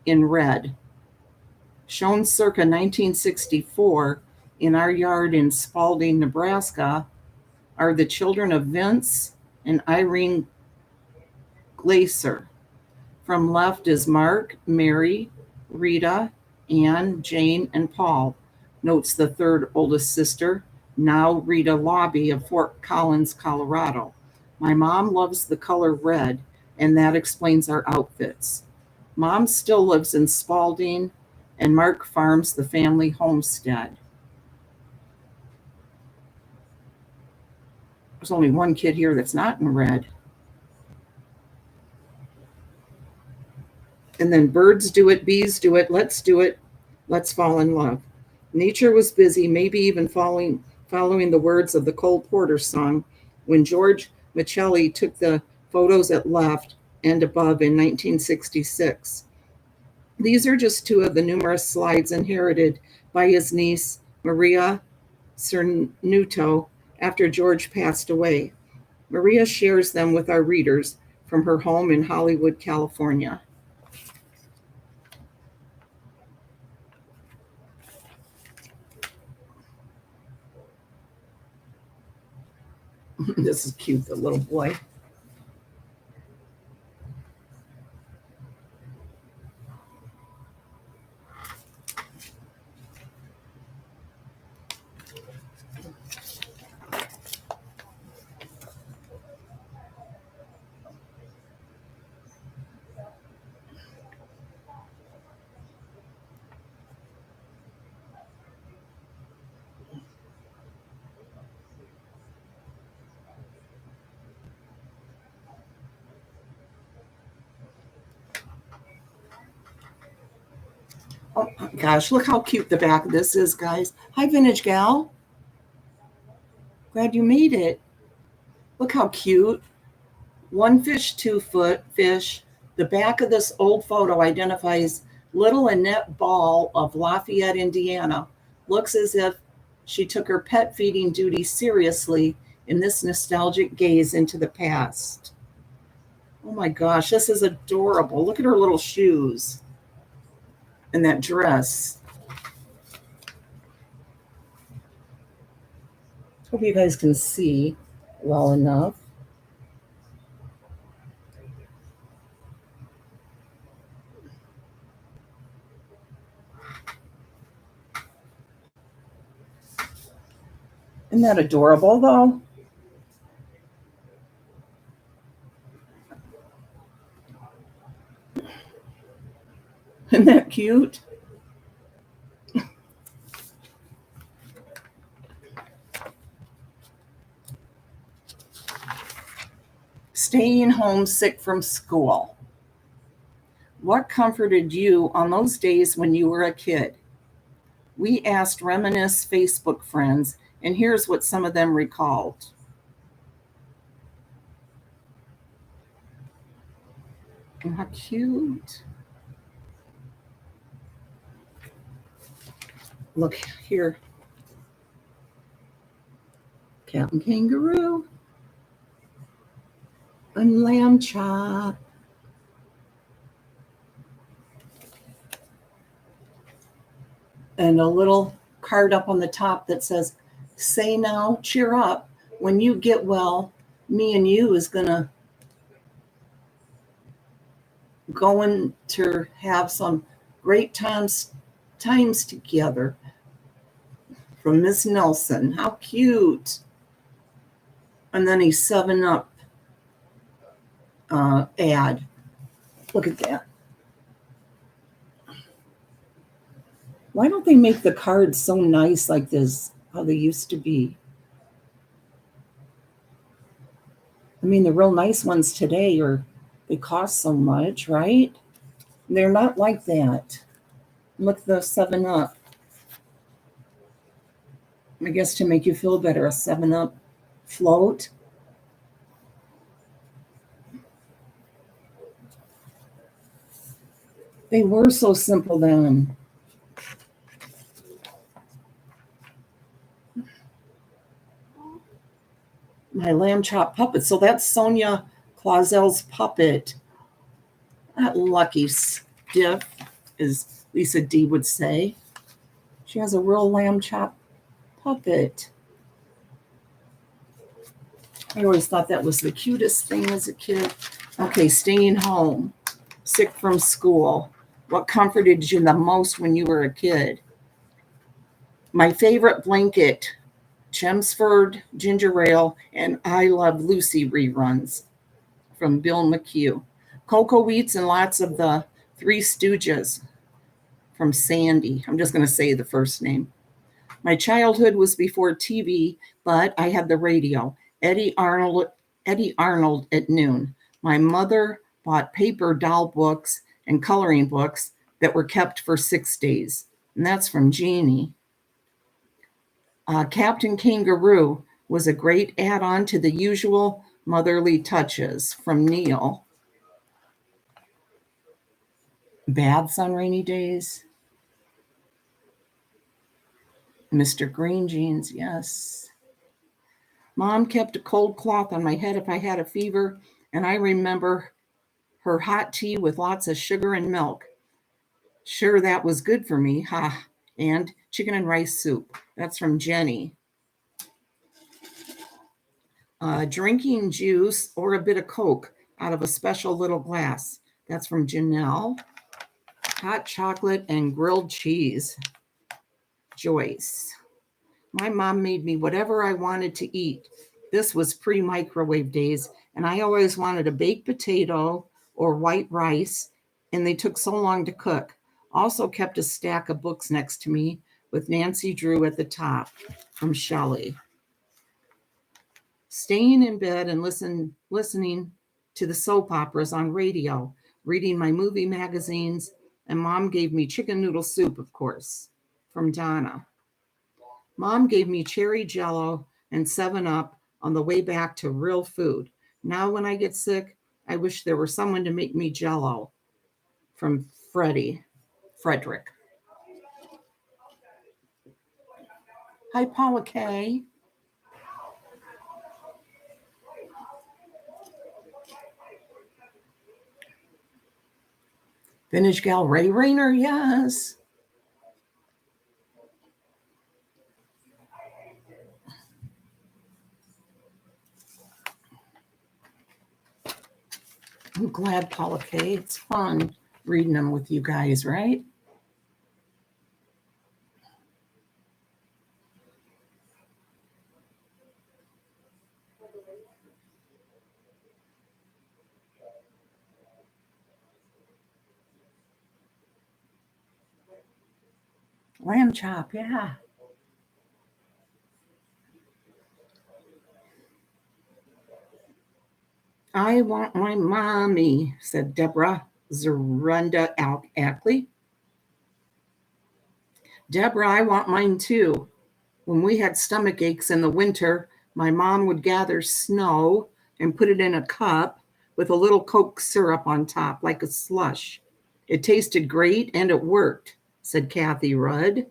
in red. Shown circa 1964 in our yard in Spalding, Nebraska, are the children of Vince and Irene Glaser. From left is Mark, Mary, Rita, Anne, Jane, and Paul, notes the third oldest sister, now Rita Lobby of Fort Collins, Colorado. My mom loves the color red, and that explains our outfits. Mom still lives in Spalding, and Mark farms the family homestead. There's only one kid here that's not in red. And then birds do it, bees do it, let's fall in love. Nature was busy, maybe even following the words of the Cole Porter song when George Michelli took the photos at left and above in 1966. These are just two of the numerous slides inherited by his niece, Maria Cernuto, after George passed away. Maria shares them with our readers from her home in Hollywood, California. This is cute, the little boy. Oh my gosh, look how cute the back of this is, guys. Hi, Vintage Gal. Glad you made it. Look how cute. One fish, 2-foot fish. The back of this old photo identifies little Annette Ball of Lafayette, Indiana. Looks as if she took her pet feeding duty seriously in this nostalgic gaze into the past. Oh my gosh, this is adorable. Look at her little shoes. And that dress. Hope you guys can see well enough. Isn't that adorable, though? Isn't that cute? Staying home sick from school. What comforted you on those days when you were a kid? We asked Reminisce Facebook friends, and here's what some of them recalled. Oh, how cute. Look here. Captain Kangaroo and Lamb Chop. And a little card up on the top that says, say now, cheer up. When you get well, me and you is going to have some great times together. From Miss Nelson. How cute. And then a 7-Up ad. Look at that. Why don't they make the cards so nice like this, how they used to be? I mean, the real nice ones today they cost so much, right? They're not like that. Look at the 7-Up. I guess to make you feel better, a 7-Up float. They were so simple then. My lamb chop puppet. So that's Sonia Clausel's puppet. That lucky stiff. as Lisa D would say. She has a real lamb chop puppet. I always thought that was the cutest thing as a kid. Okay, staying home, sick from school. What comforted you the most when you were a kid? My favorite blanket, Chelmsford Ginger Ale and I Love Lucy reruns from Bill McHugh. Cocoa Wheats and lots of the Three Stooges from Sandy. I'm just going to say the first name. My childhood was before TV, but I had the radio. Eddie Arnold at noon. My mother bought paper doll books and coloring books that were kept for 6 days. And that's from Jeannie. Captain Kangaroo was a great add-on to the usual motherly touches from Neil. Baths on rainy days. Mr. Green Jeans, yes. Mom kept a cold cloth on my head if I had a fever, and I remember her hot tea with lots of sugar and milk. Sure, that was good for me, ha. And chicken and rice soup. That's from Jenny. Drinking juice or a bit of Coke out of a special little glass. That's from Janelle. Hot chocolate and grilled cheese. Joyce. My mom made me whatever I wanted to eat. This was pre-microwave days, and I always wanted a baked potato or white rice, and they took so long to cook. Also kept a stack of books next to me with Nancy Drew at the top from Shelley. Staying in bed and listening to the soap operas on radio, reading my movie magazines, and Mom gave me chicken noodle soup, of course, from Donna. Mom gave me cherry jello and 7-Up on the way back to real food. Now when I get sick, I wish there were someone to make me jello, from Frederick. Hi, Paula K. Vintage Gal Ray Rayner, yes. I'm glad, Paula K. It's fun reading them with you guys, right? Lamb chop, yeah. I want my mommy, said Deborah Zerunda Ackley. Deborah, I want mine too. When we had stomach aches in the winter, my mom would gather snow and put it in a cup with a little Coke syrup on top, like a slush. It tasted great and it worked, said Kathy Rudd.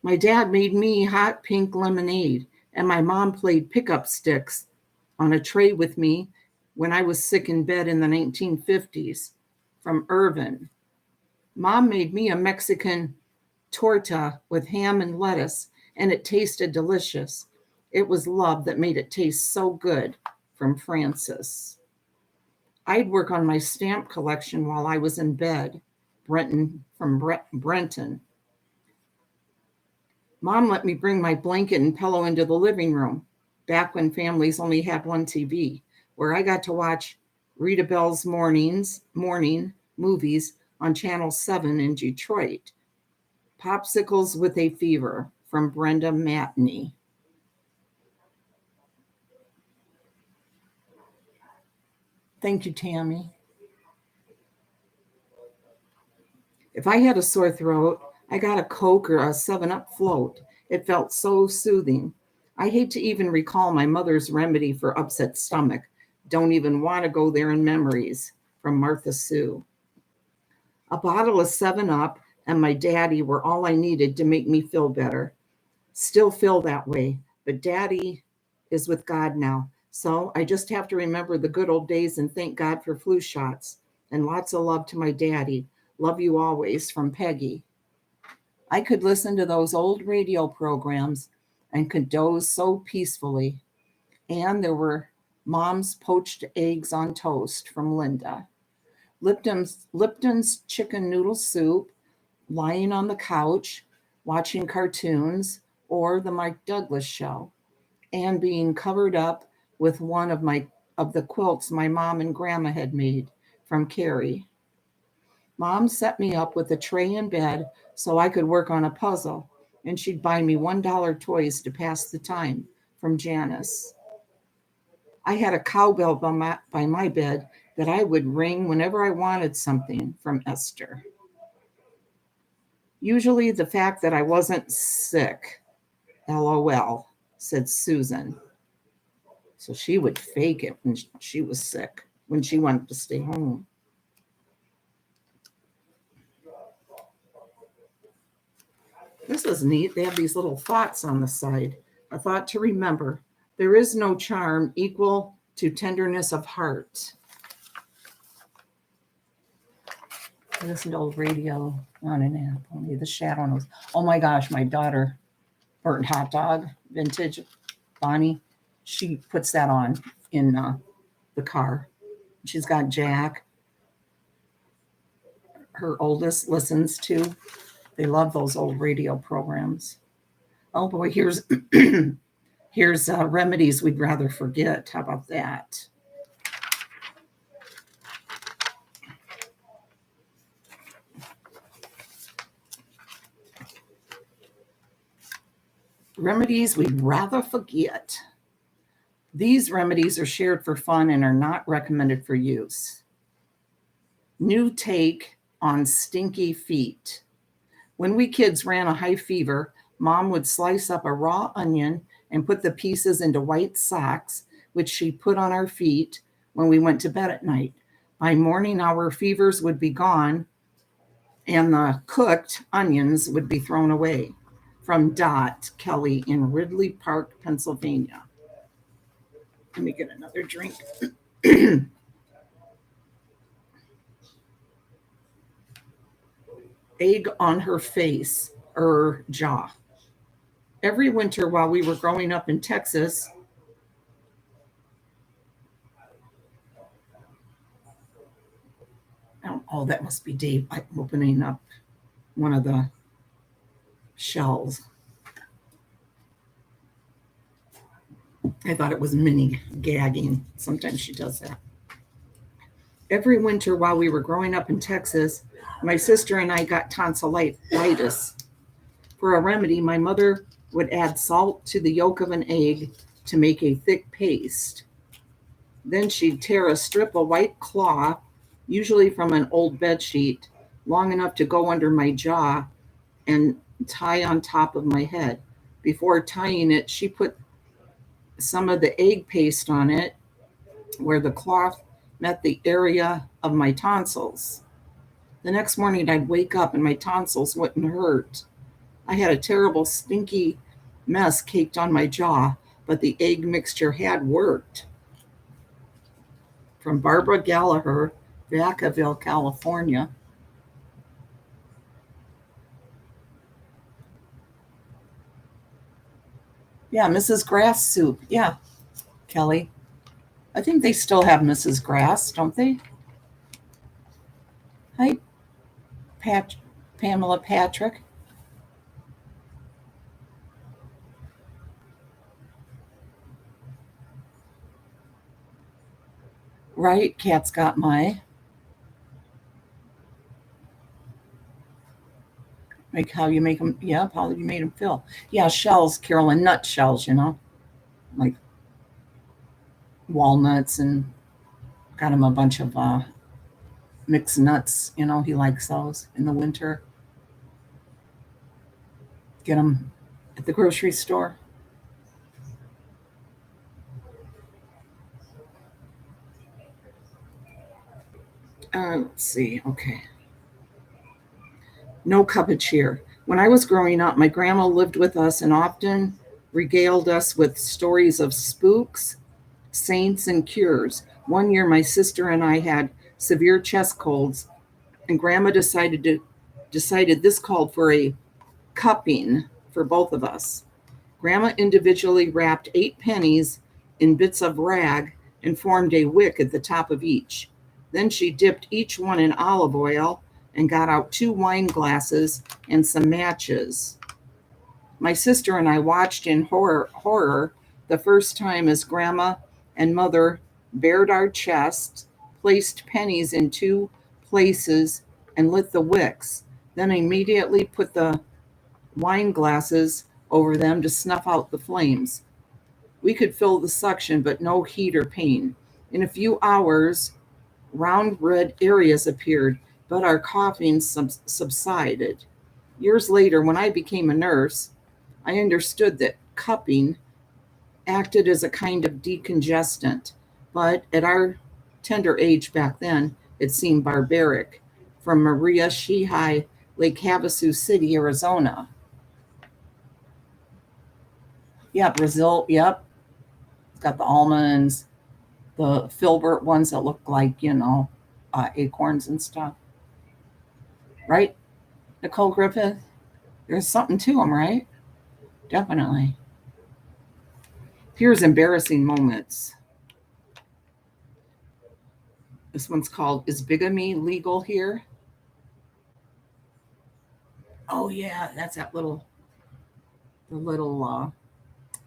My dad made me hot pink lemonade, and my mom played pickup sticks on a tray with me when I was sick in bed in the 1950s, from Irvin. Mom made me a Mexican torta with ham and lettuce, and it tasted delicious. It was love that made it taste so good, from Francis. I'd work on my stamp collection while I was in bed, Brenton. Mom let me bring my blanket and pillow into the living room, back when families only had one TV, where I got to watch Rita Bell's morning movies on Channel 7 in Detroit. Popsicles with a Fever, from Brenda Matney. Thank you, Tammy. If I had a sore throat, I got a Coke or a 7-Up float. It felt so soothing. I hate to even recall my mother's remedy for upset stomach. Don't even want to go there in memories, from Martha Sue. A bottle of 7-Up and my daddy were all I needed to make me feel better. Still feel that way, but daddy is with God now. So I just have to remember the good old days and thank God for flu shots. And lots of love to my daddy. Love you always from Peggy. I could listen to those old radio programs and could doze so peacefully. And there were Mom's poached eggs on toast from Linda. Lipton's chicken noodle soup, lying on the couch, watching cartoons or the Mike Douglas show, and being covered up with one of the quilts my mom and grandma had made from Carrie. Mom set me up with a tray in bed so I could work on a puzzle, and she'd buy me $1 toys to pass the time from Janice. I had a cowbell by my bed that I would ring whenever I wanted something from Esther. Usually the fact that I wasn't sick, LOL, said Susan. So she would fake it when she was sick, when she wanted to stay home. This is neat. They have these little thoughts on the side. A thought to remember. There is no charm equal to tenderness of heart. I listened to old radio on an app. Only the shadow knows. Oh my gosh, my daughter, burnt hot dog, vintage, Bonnie. She puts that on in the car. She's got Jack. Her oldest listens to. They love those old radio programs. Oh boy, here's remedies we'd rather forget. How about that? Remedies we'd rather forget. These remedies are shared for fun and are not recommended for use. New take on stinky feet. When we kids ran a high fever, Mom would slice up a raw onion and put the pieces into white socks, which she put on our feet when we went to bed at night. By morning, our fevers would be gone and the cooked onions would be thrown away. From Dot Kelly in Ridley Park, Pennsylvania. Let me get another drink. Egg on her face or jaw. Every winter while we were growing up in Texas, oh, that must be Dave opening up one of the shells. I thought it was Minnie gagging. Sometimes she does that. Every winter while we were growing up in Texas, my sister and I got tonsillitis. For a remedy, my mother would add salt to the yolk of an egg to make a thick paste. Then she'd tear a strip of white cloth, usually from an old bed sheet, long enough to go under my jaw and tie on top of my head. Before tying it, she put some of the egg paste on it where the cloth met the area of my tonsils. The next morning I'd wake up and my tonsils wouldn't hurt. I had a terrible stinky mess caked on my jaw, but the egg mixture had worked. From Barbara Gallagher, Vacaville, California. Yeah, Mrs. Grass soup. Yeah, Kelly. I think they still have Mrs. Grass, don't they? Hi, Pamela Patrick. Right, Cat's got my. Like how you make them, yeah, how you made them feel. Yeah, shells, Carolyn, nut shells, like walnuts, and got him a bunch of mixed nuts. He likes those in the winter. Get them at the grocery store. Let's see. Okay. No cup of cheer. When I was growing up, my grandma lived with us and often regaled us with stories of spooks, saints, and cures. One year, my sister and I had severe chest colds and Grandma decided this called for a cupping for both of us. Grandma individually wrapped 8 pennies in bits of rag and formed a wick at the top of each. Then she dipped each one in olive oil and got out 2 wine glasses and some matches. My sister and I watched in horror the first time as Grandma and Mother bared our chests, placed pennies in 2 places, and lit the wicks, then immediately put the wine glasses over them to snuff out the flames. We could feel the suction, but no heat or pain. In a few hours, round red areas appeared, but our coughing subsided. Years later, when I became a nurse, I understood that cupping acted as a kind of decongestant, but at our tender age back then, it seemed barbaric. From Maria Shihai, Lake Havasu City, Arizona. Yeah, Brazil, yep. It's got the almonds, the filbert ones that look like, acorns and stuff. Right, Nicole Griffith? There's something to them, right? Definitely. Here's embarrassing moments. This one's called, Is Bigamy Legal Here? Oh, yeah, that's the little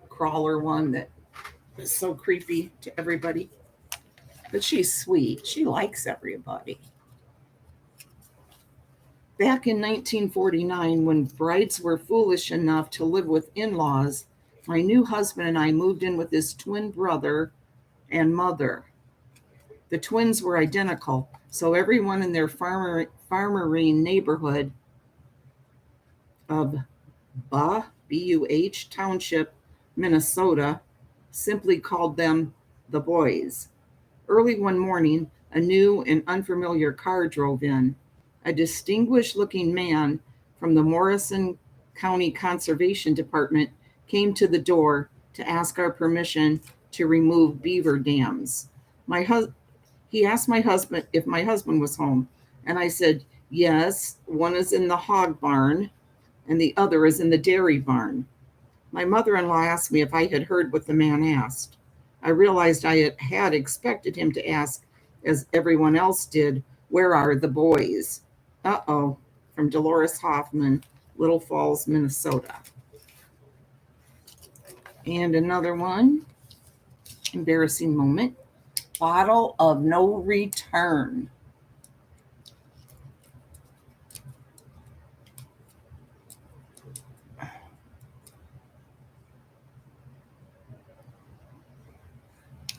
crawler one that is so creepy to everybody. But she's sweet. She likes everybody. Back in 1949, when brides were foolish enough to live with in-laws, my new husband and I moved in with his twin brother and mother. The twins were identical, so everyone in their farmering neighborhood of Buh, B-U-H, Township, Minnesota, simply called them the boys. Early one morning, a new and unfamiliar car drove in. A distinguished-looking man from the Morrison County Conservation Department came to the door to ask our permission to remove beaver dams. He asked my husband if my husband was home, and I said, yes, one is in the hog barn, and the other is in the dairy barn. My mother-in-law asked me if I had heard what the man asked. I realized I had expected him to ask, as everyone else did, where are the boys? Uh-oh, from Dolores Hoffman, Little Falls, Minnesota. And another one, embarrassing moment, bottle of no return.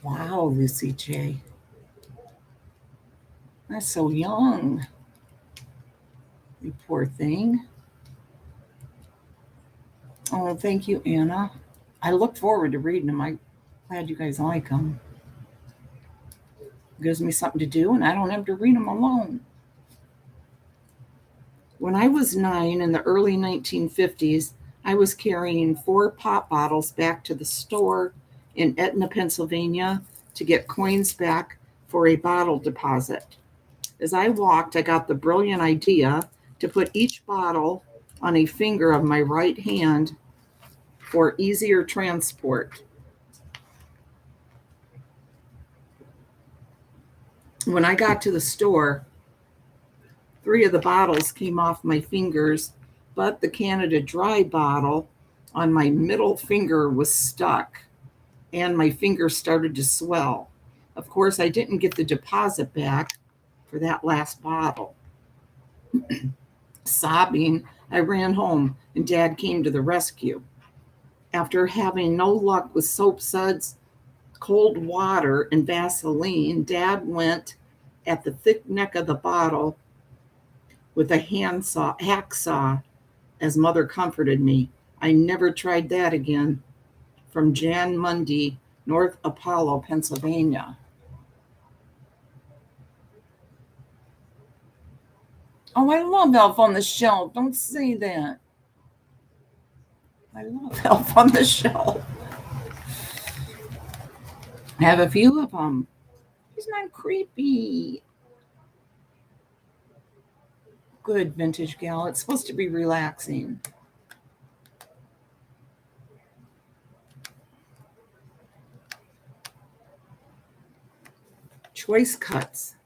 Wow, Lucy J. That's so young. You poor thing. Oh, thank you, Anna. I look forward to reading them. I'm glad you guys like them. It gives me something to do, and I don't have to read them alone. When I was 9 in the early 1950s, I was carrying 4 pop bottles back to the store in Etna, Pennsylvania, to get coins back for a bottle deposit. As I walked, I got the brilliant idea to put each bottle on a finger of my right hand for easier transport. When I got to the store, 3 of the bottles came off my fingers, but the Canada Dry bottle on my middle finger was stuck, and my finger started to swell. Of course, I didn't get the deposit back for that last bottle. Sobbing, I ran home, and Dad came to the rescue. After having no luck with soap suds, cold water, and Vaseline, Dad went at the thick neck of the bottle with a hacksaw, as Mother comforted me. I never tried that again. From Jan Mundy, North Apollo, Pennsylvania. Oh, I love Elf on the Shelf. Don't say that. I love Elf on the Shelf. I have a few of them. He's not creepy. Good, vintage gal. It's supposed to be relaxing. Choice cuts.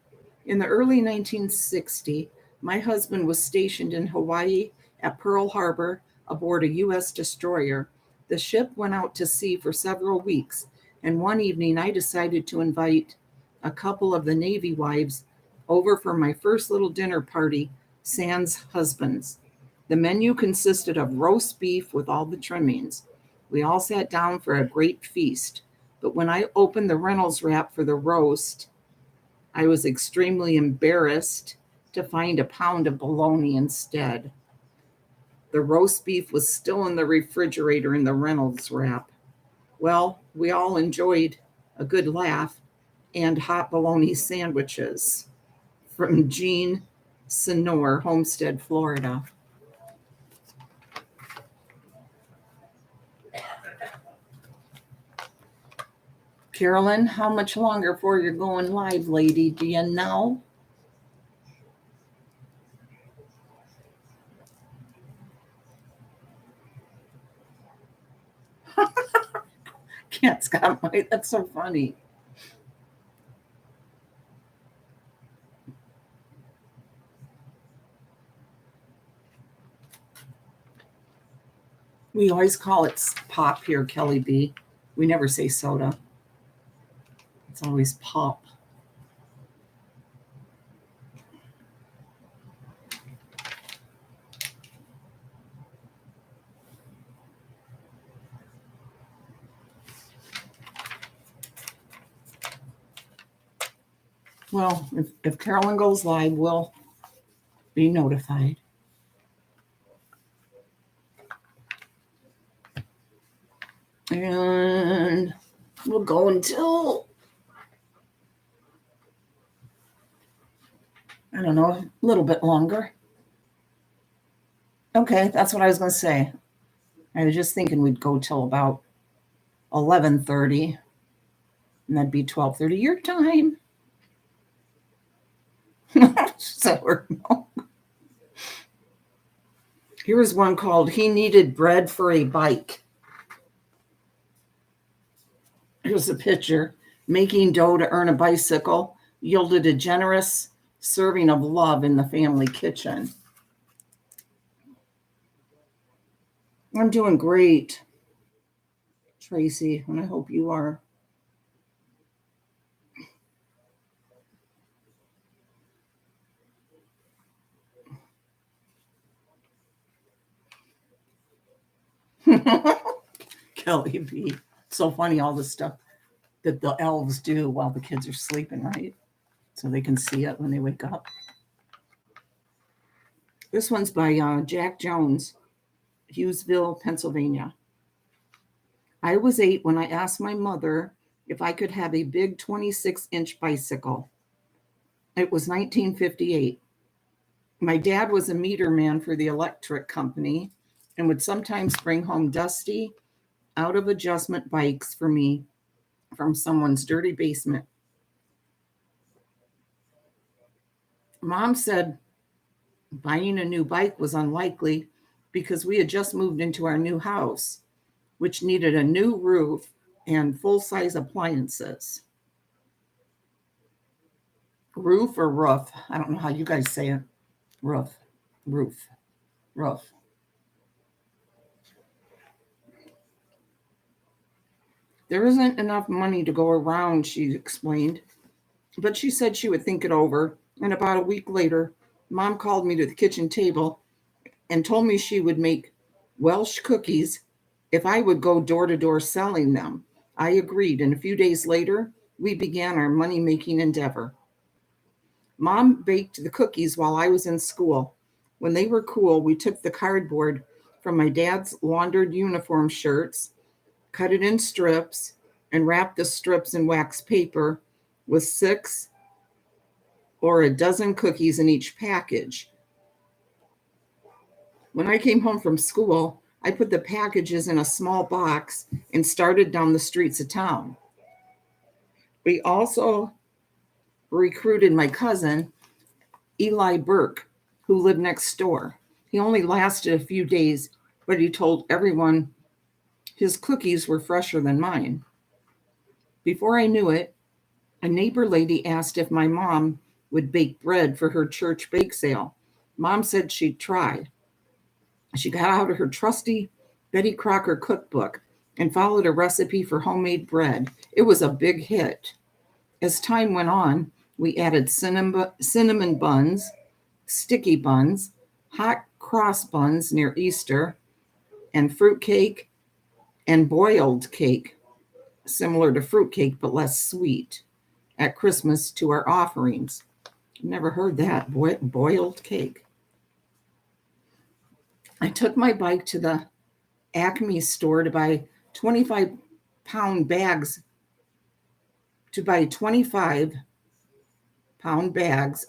In the early 1960s, my husband was stationed in Hawaii at Pearl Harbor aboard a U.S. destroyer. The ship went out to sea for several weeks, and one evening I decided to invite a couple of the Navy wives over for my first little dinner party, sans husbands. The menu consisted of roast beef with all the trimmings. We all sat down for a great feast, but when I opened the Reynolds wrap for the roast, I was extremely embarrassed to find a pound of bologna instead. The roast beef was still in the refrigerator in the Reynolds wrap. Well, we all enjoyed a good laugh and hot bologna sandwiches from Jean Senor, Homestead, Florida. Carolyn, how much longer before you're going live, lady? Do you know? Can't Scott White. That's so funny. We always call it pop here, Kelly B. We never say soda. It's always pop. Well, if Carolyn goes live, we'll be notified. And we'll go until, I don't know, a little bit longer. Okay, that's what I was going to say. I was just thinking we'd go till about 11:30, and that'd be 12:30 your time. So here's one called "He Needed Bread for a Bike." Here's a picture. Making dough to earn a bicycle yielded a generous serving of love in the family kitchen. I'm doing great, Tracy, and I hope you are. Kelly B. So funny, all the stuff that the elves do while the kids are sleeping, right? So they can see it when they wake up. This one's by Jack Jones, Hughesville, Pennsylvania. I was 8 when I asked my mother if I could have a big 26-inch bicycle. It was 1958. My dad was a meter man for the electric company and would sometimes bring home dusty, out of adjustment bikes for me from someone's dirty basement. Mom said buying a new bike was unlikely because we had just moved into our new house, which needed a new roof and full-size appliances. Roof or roof? I don't know how you guys say it. Roof. There isn't enough money to go around, she explained, but she said she would think it over. And about a week later, Mom called me to the kitchen table and told me she would make Welsh cookies if I would go door to door selling them. I agreed, and a few days later, we began our money-making endeavor. Mom baked the cookies while I was in school. When they were cool, we took the cardboard from my dad's laundered uniform shirts, cut it in strips, and wrapped the strips in wax paper with 6 or a dozen cookies in each package. When I came home from school, I put the packages in a small box and started down the streets of town. We also recruited my cousin, Eli Burke, who lived next door. He only lasted a few days, but he told everyone his cookies were fresher than mine. Before I knew it, a neighbor lady asked if my mom would bake bread for her church bake sale. Mom said she'd try. She got out her trusty Betty Crocker cookbook and followed a recipe for homemade bread. It was a big hit. As time went on, we added cinnamon buns, sticky buns, hot cross buns near Easter, and fruit cake and boiled cake, similar to fruit cake but less sweet, at Christmas to our offerings. Never heard that, boiled cake. I took my bike to the Acme store to buy 25-pound bags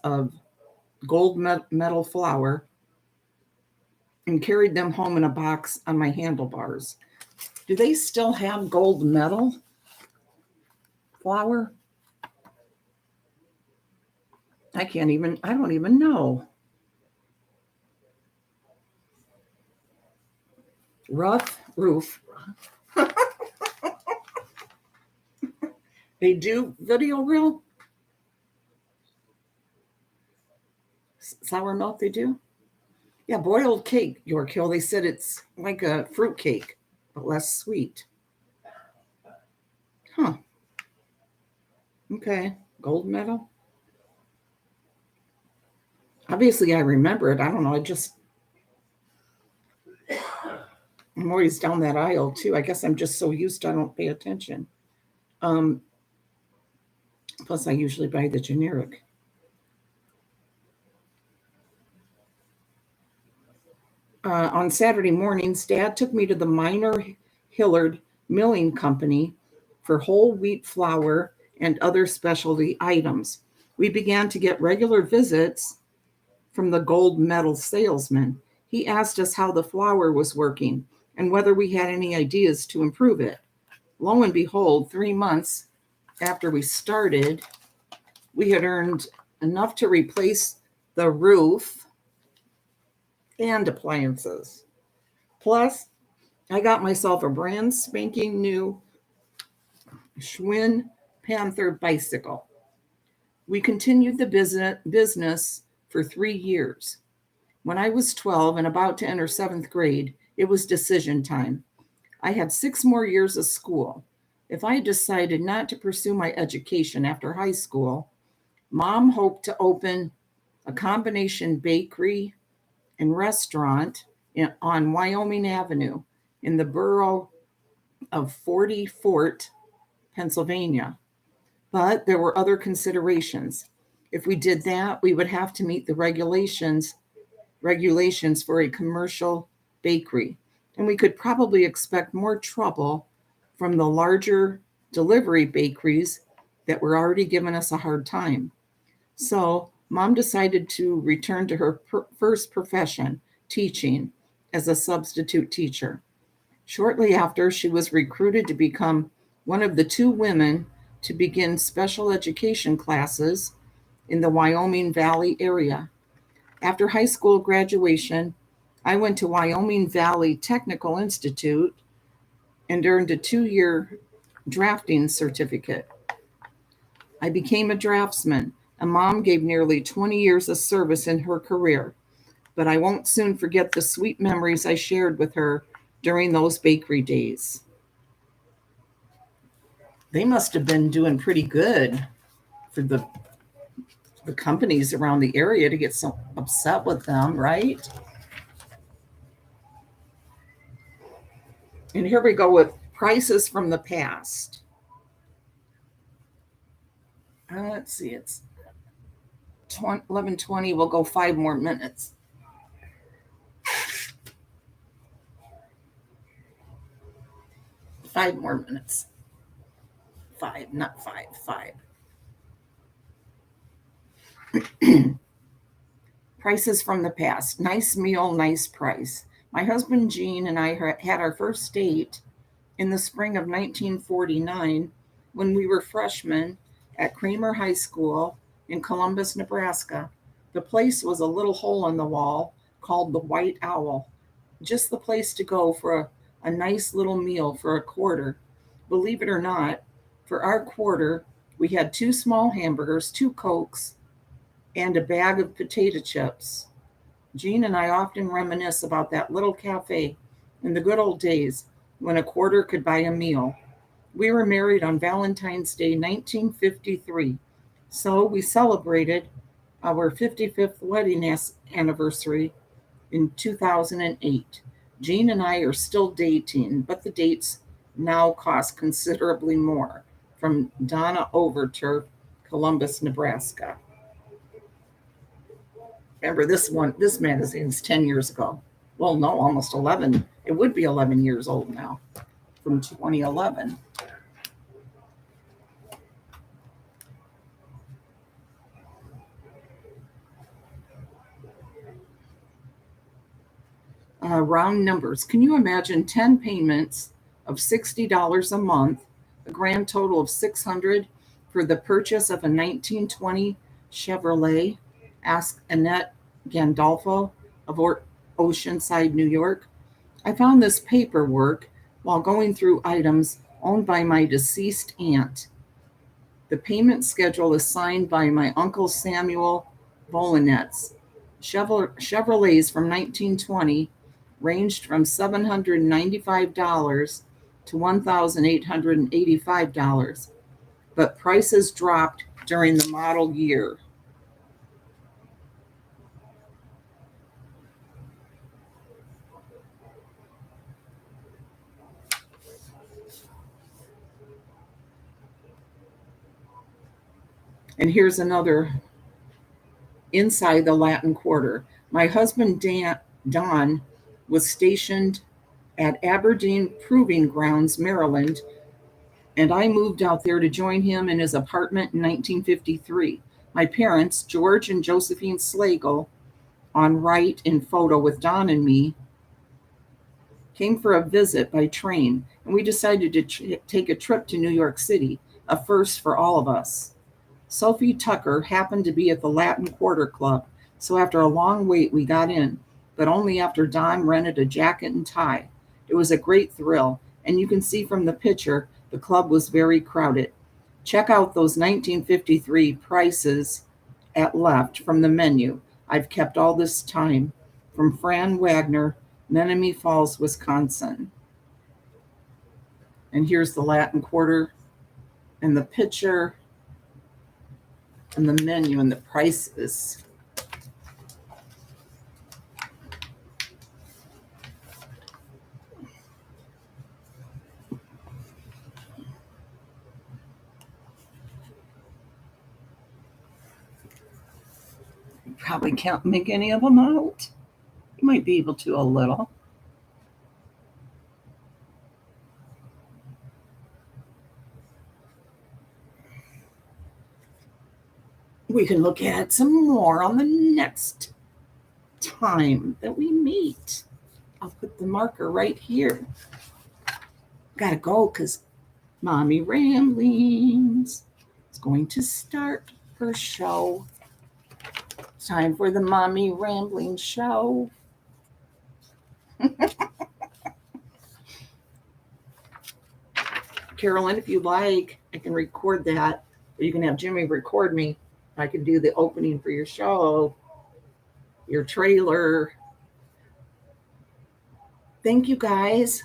of gold metal flour and carried them home in a box on my handlebars. Do they still have gold metal flour? I don't even know. Rough roof. They do video reel? Sour milk they do? Yeah, boiled cake, York Hill. They said it's like a fruit cake, but less sweet. Huh. Okay, gold medal. Obviously, I remember it. I don't know. I'm always down that aisle, too. I guess I'm just so used to I don't pay attention. Plus, I usually buy the generic. On Saturday mornings, Dad took me to the Minor Hillard Milling Company for whole wheat flour and other specialty items. We began to get regular visits from the gold medal salesman. He asked us how the flour was working and whether we had any ideas to improve it. Lo and behold, 3 months after we started, we had earned enough to replace the roof and appliances. Plus, I got myself a brand spanking new Schwinn Panther bicycle. We continued the business for 3 years. When I was 12 and about to enter 7th grade, it was decision time. I had 6 more years of school. If I decided not to pursue my education after high school, Mom hoped to open a combination bakery and restaurant on Wyoming Avenue in the borough of 40 Fort, Pennsylvania. But there were other considerations. If we did that, we would have to meet the regulations for a commercial bakery, and we could probably expect more trouble from the larger delivery bakeries that were already giving us a hard time. So Mom decided to return to her first profession, teaching, as a substitute teacher. Shortly after, she was recruited to become one of the 2 women to begin special education classes in the Wyoming Valley area. After high school graduation, I went to Wyoming Valley Technical Institute and earned a 2-year drafting certificate. I became a draftsman, and Mom gave nearly 20 years of service in her career, but I won't soon forget the sweet memories I shared with her during those bakery days. They must have been doing pretty good for the companies around the area to get so upset with them, right? And here we go with prices from the past. Let's see, it's 11:20. We'll go 5 more minutes. Five more minutes. 5, not 5, 5. Prices from the past. Nice meal, nice price. My husband Gene and I had our first date in the spring of 1949 when we were freshmen at Kramer High School in Columbus, Nebraska. The place was a little hole in the wall called the White Owl, just the place to go for a nice little meal for a quarter. Believe it or not, for our quarter, we had 2 small hamburgers, 2 Cokes, and a bag of potato chips. Jean and I often reminisce about that little cafe in the good old days when a quarter could buy a meal. We were married on Valentine's Day 1953, so we celebrated our 55th wedding anniversary in 2008. Jean and I are still dating, but the dates now cost considerably more. From Donna Overturf, Columbus, Nebraska. Remember this one, this magazine's 10 years ago. Well, no, almost 11. It would be 11 years old now, from 2011. Round numbers. Can you imagine 10 payments of $60 a month, a grand total of $600 for the purchase of a 1920 Chevrolet? Asked Annette Gandolfo of Oceanside, New York. I found this paperwork while going through items owned by my deceased aunt. The payment schedule is signed by my Uncle Samuel Volinetz. Chevrolets from 1920 ranged from $795 to $1,885, but prices dropped during the model year. And here's another inside the Latin Quarter. My husband Don was stationed at Aberdeen Proving Grounds, Maryland, and I moved out there to join him in his apartment in 1953. My parents, George and Josephine Slagle, on right in photo with Don and me, came for a visit by train, and we decided to take a trip to New York City, a first for all of us. Sophie Tucker happened to be at the Latin Quarter Club, so after a long wait, we got in, but only after Don rented a jacket and tie. It was a great thrill, and you can see from the picture the club was very crowded. Check out those 1953 prices at left from the menu I've kept all this time, from Fran Wagner, Menominee Falls, Wisconsin. And here's the Latin Quarter and the picture and the menu and the prices. You probably can't make any of them out. You might be able to a little. We can look at some more on the next time that we meet. I'll put the marker right here. Gotta go because Mommy Ramblings is going to start her show. It's time for the Mommy Ramblings show. Carolyn, if you like, I can record that. Or you can have Jimmy record me. I can do the opening for your show, your trailer. Thank you, guys.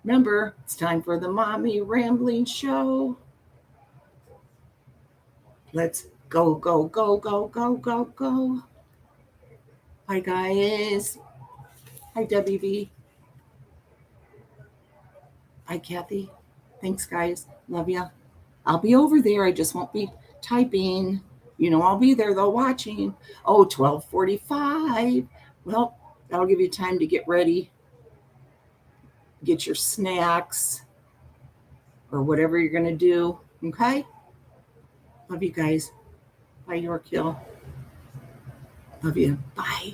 Remember, it's time for the Mommy Rambling Show. Let's go, go, go, go, go, go, go. Hi, guys. Hi, WV. Hi, Kathy. Thanks, guys. Love ya. I'll be over there. I just won't be typing. You know I'll be there, though, watching. Oh, 12:45. Well, that'll give you time to get ready. Get your snacks or whatever you're going to do. Okay? Love you guys. Bye, York Hill. Love you. Bye.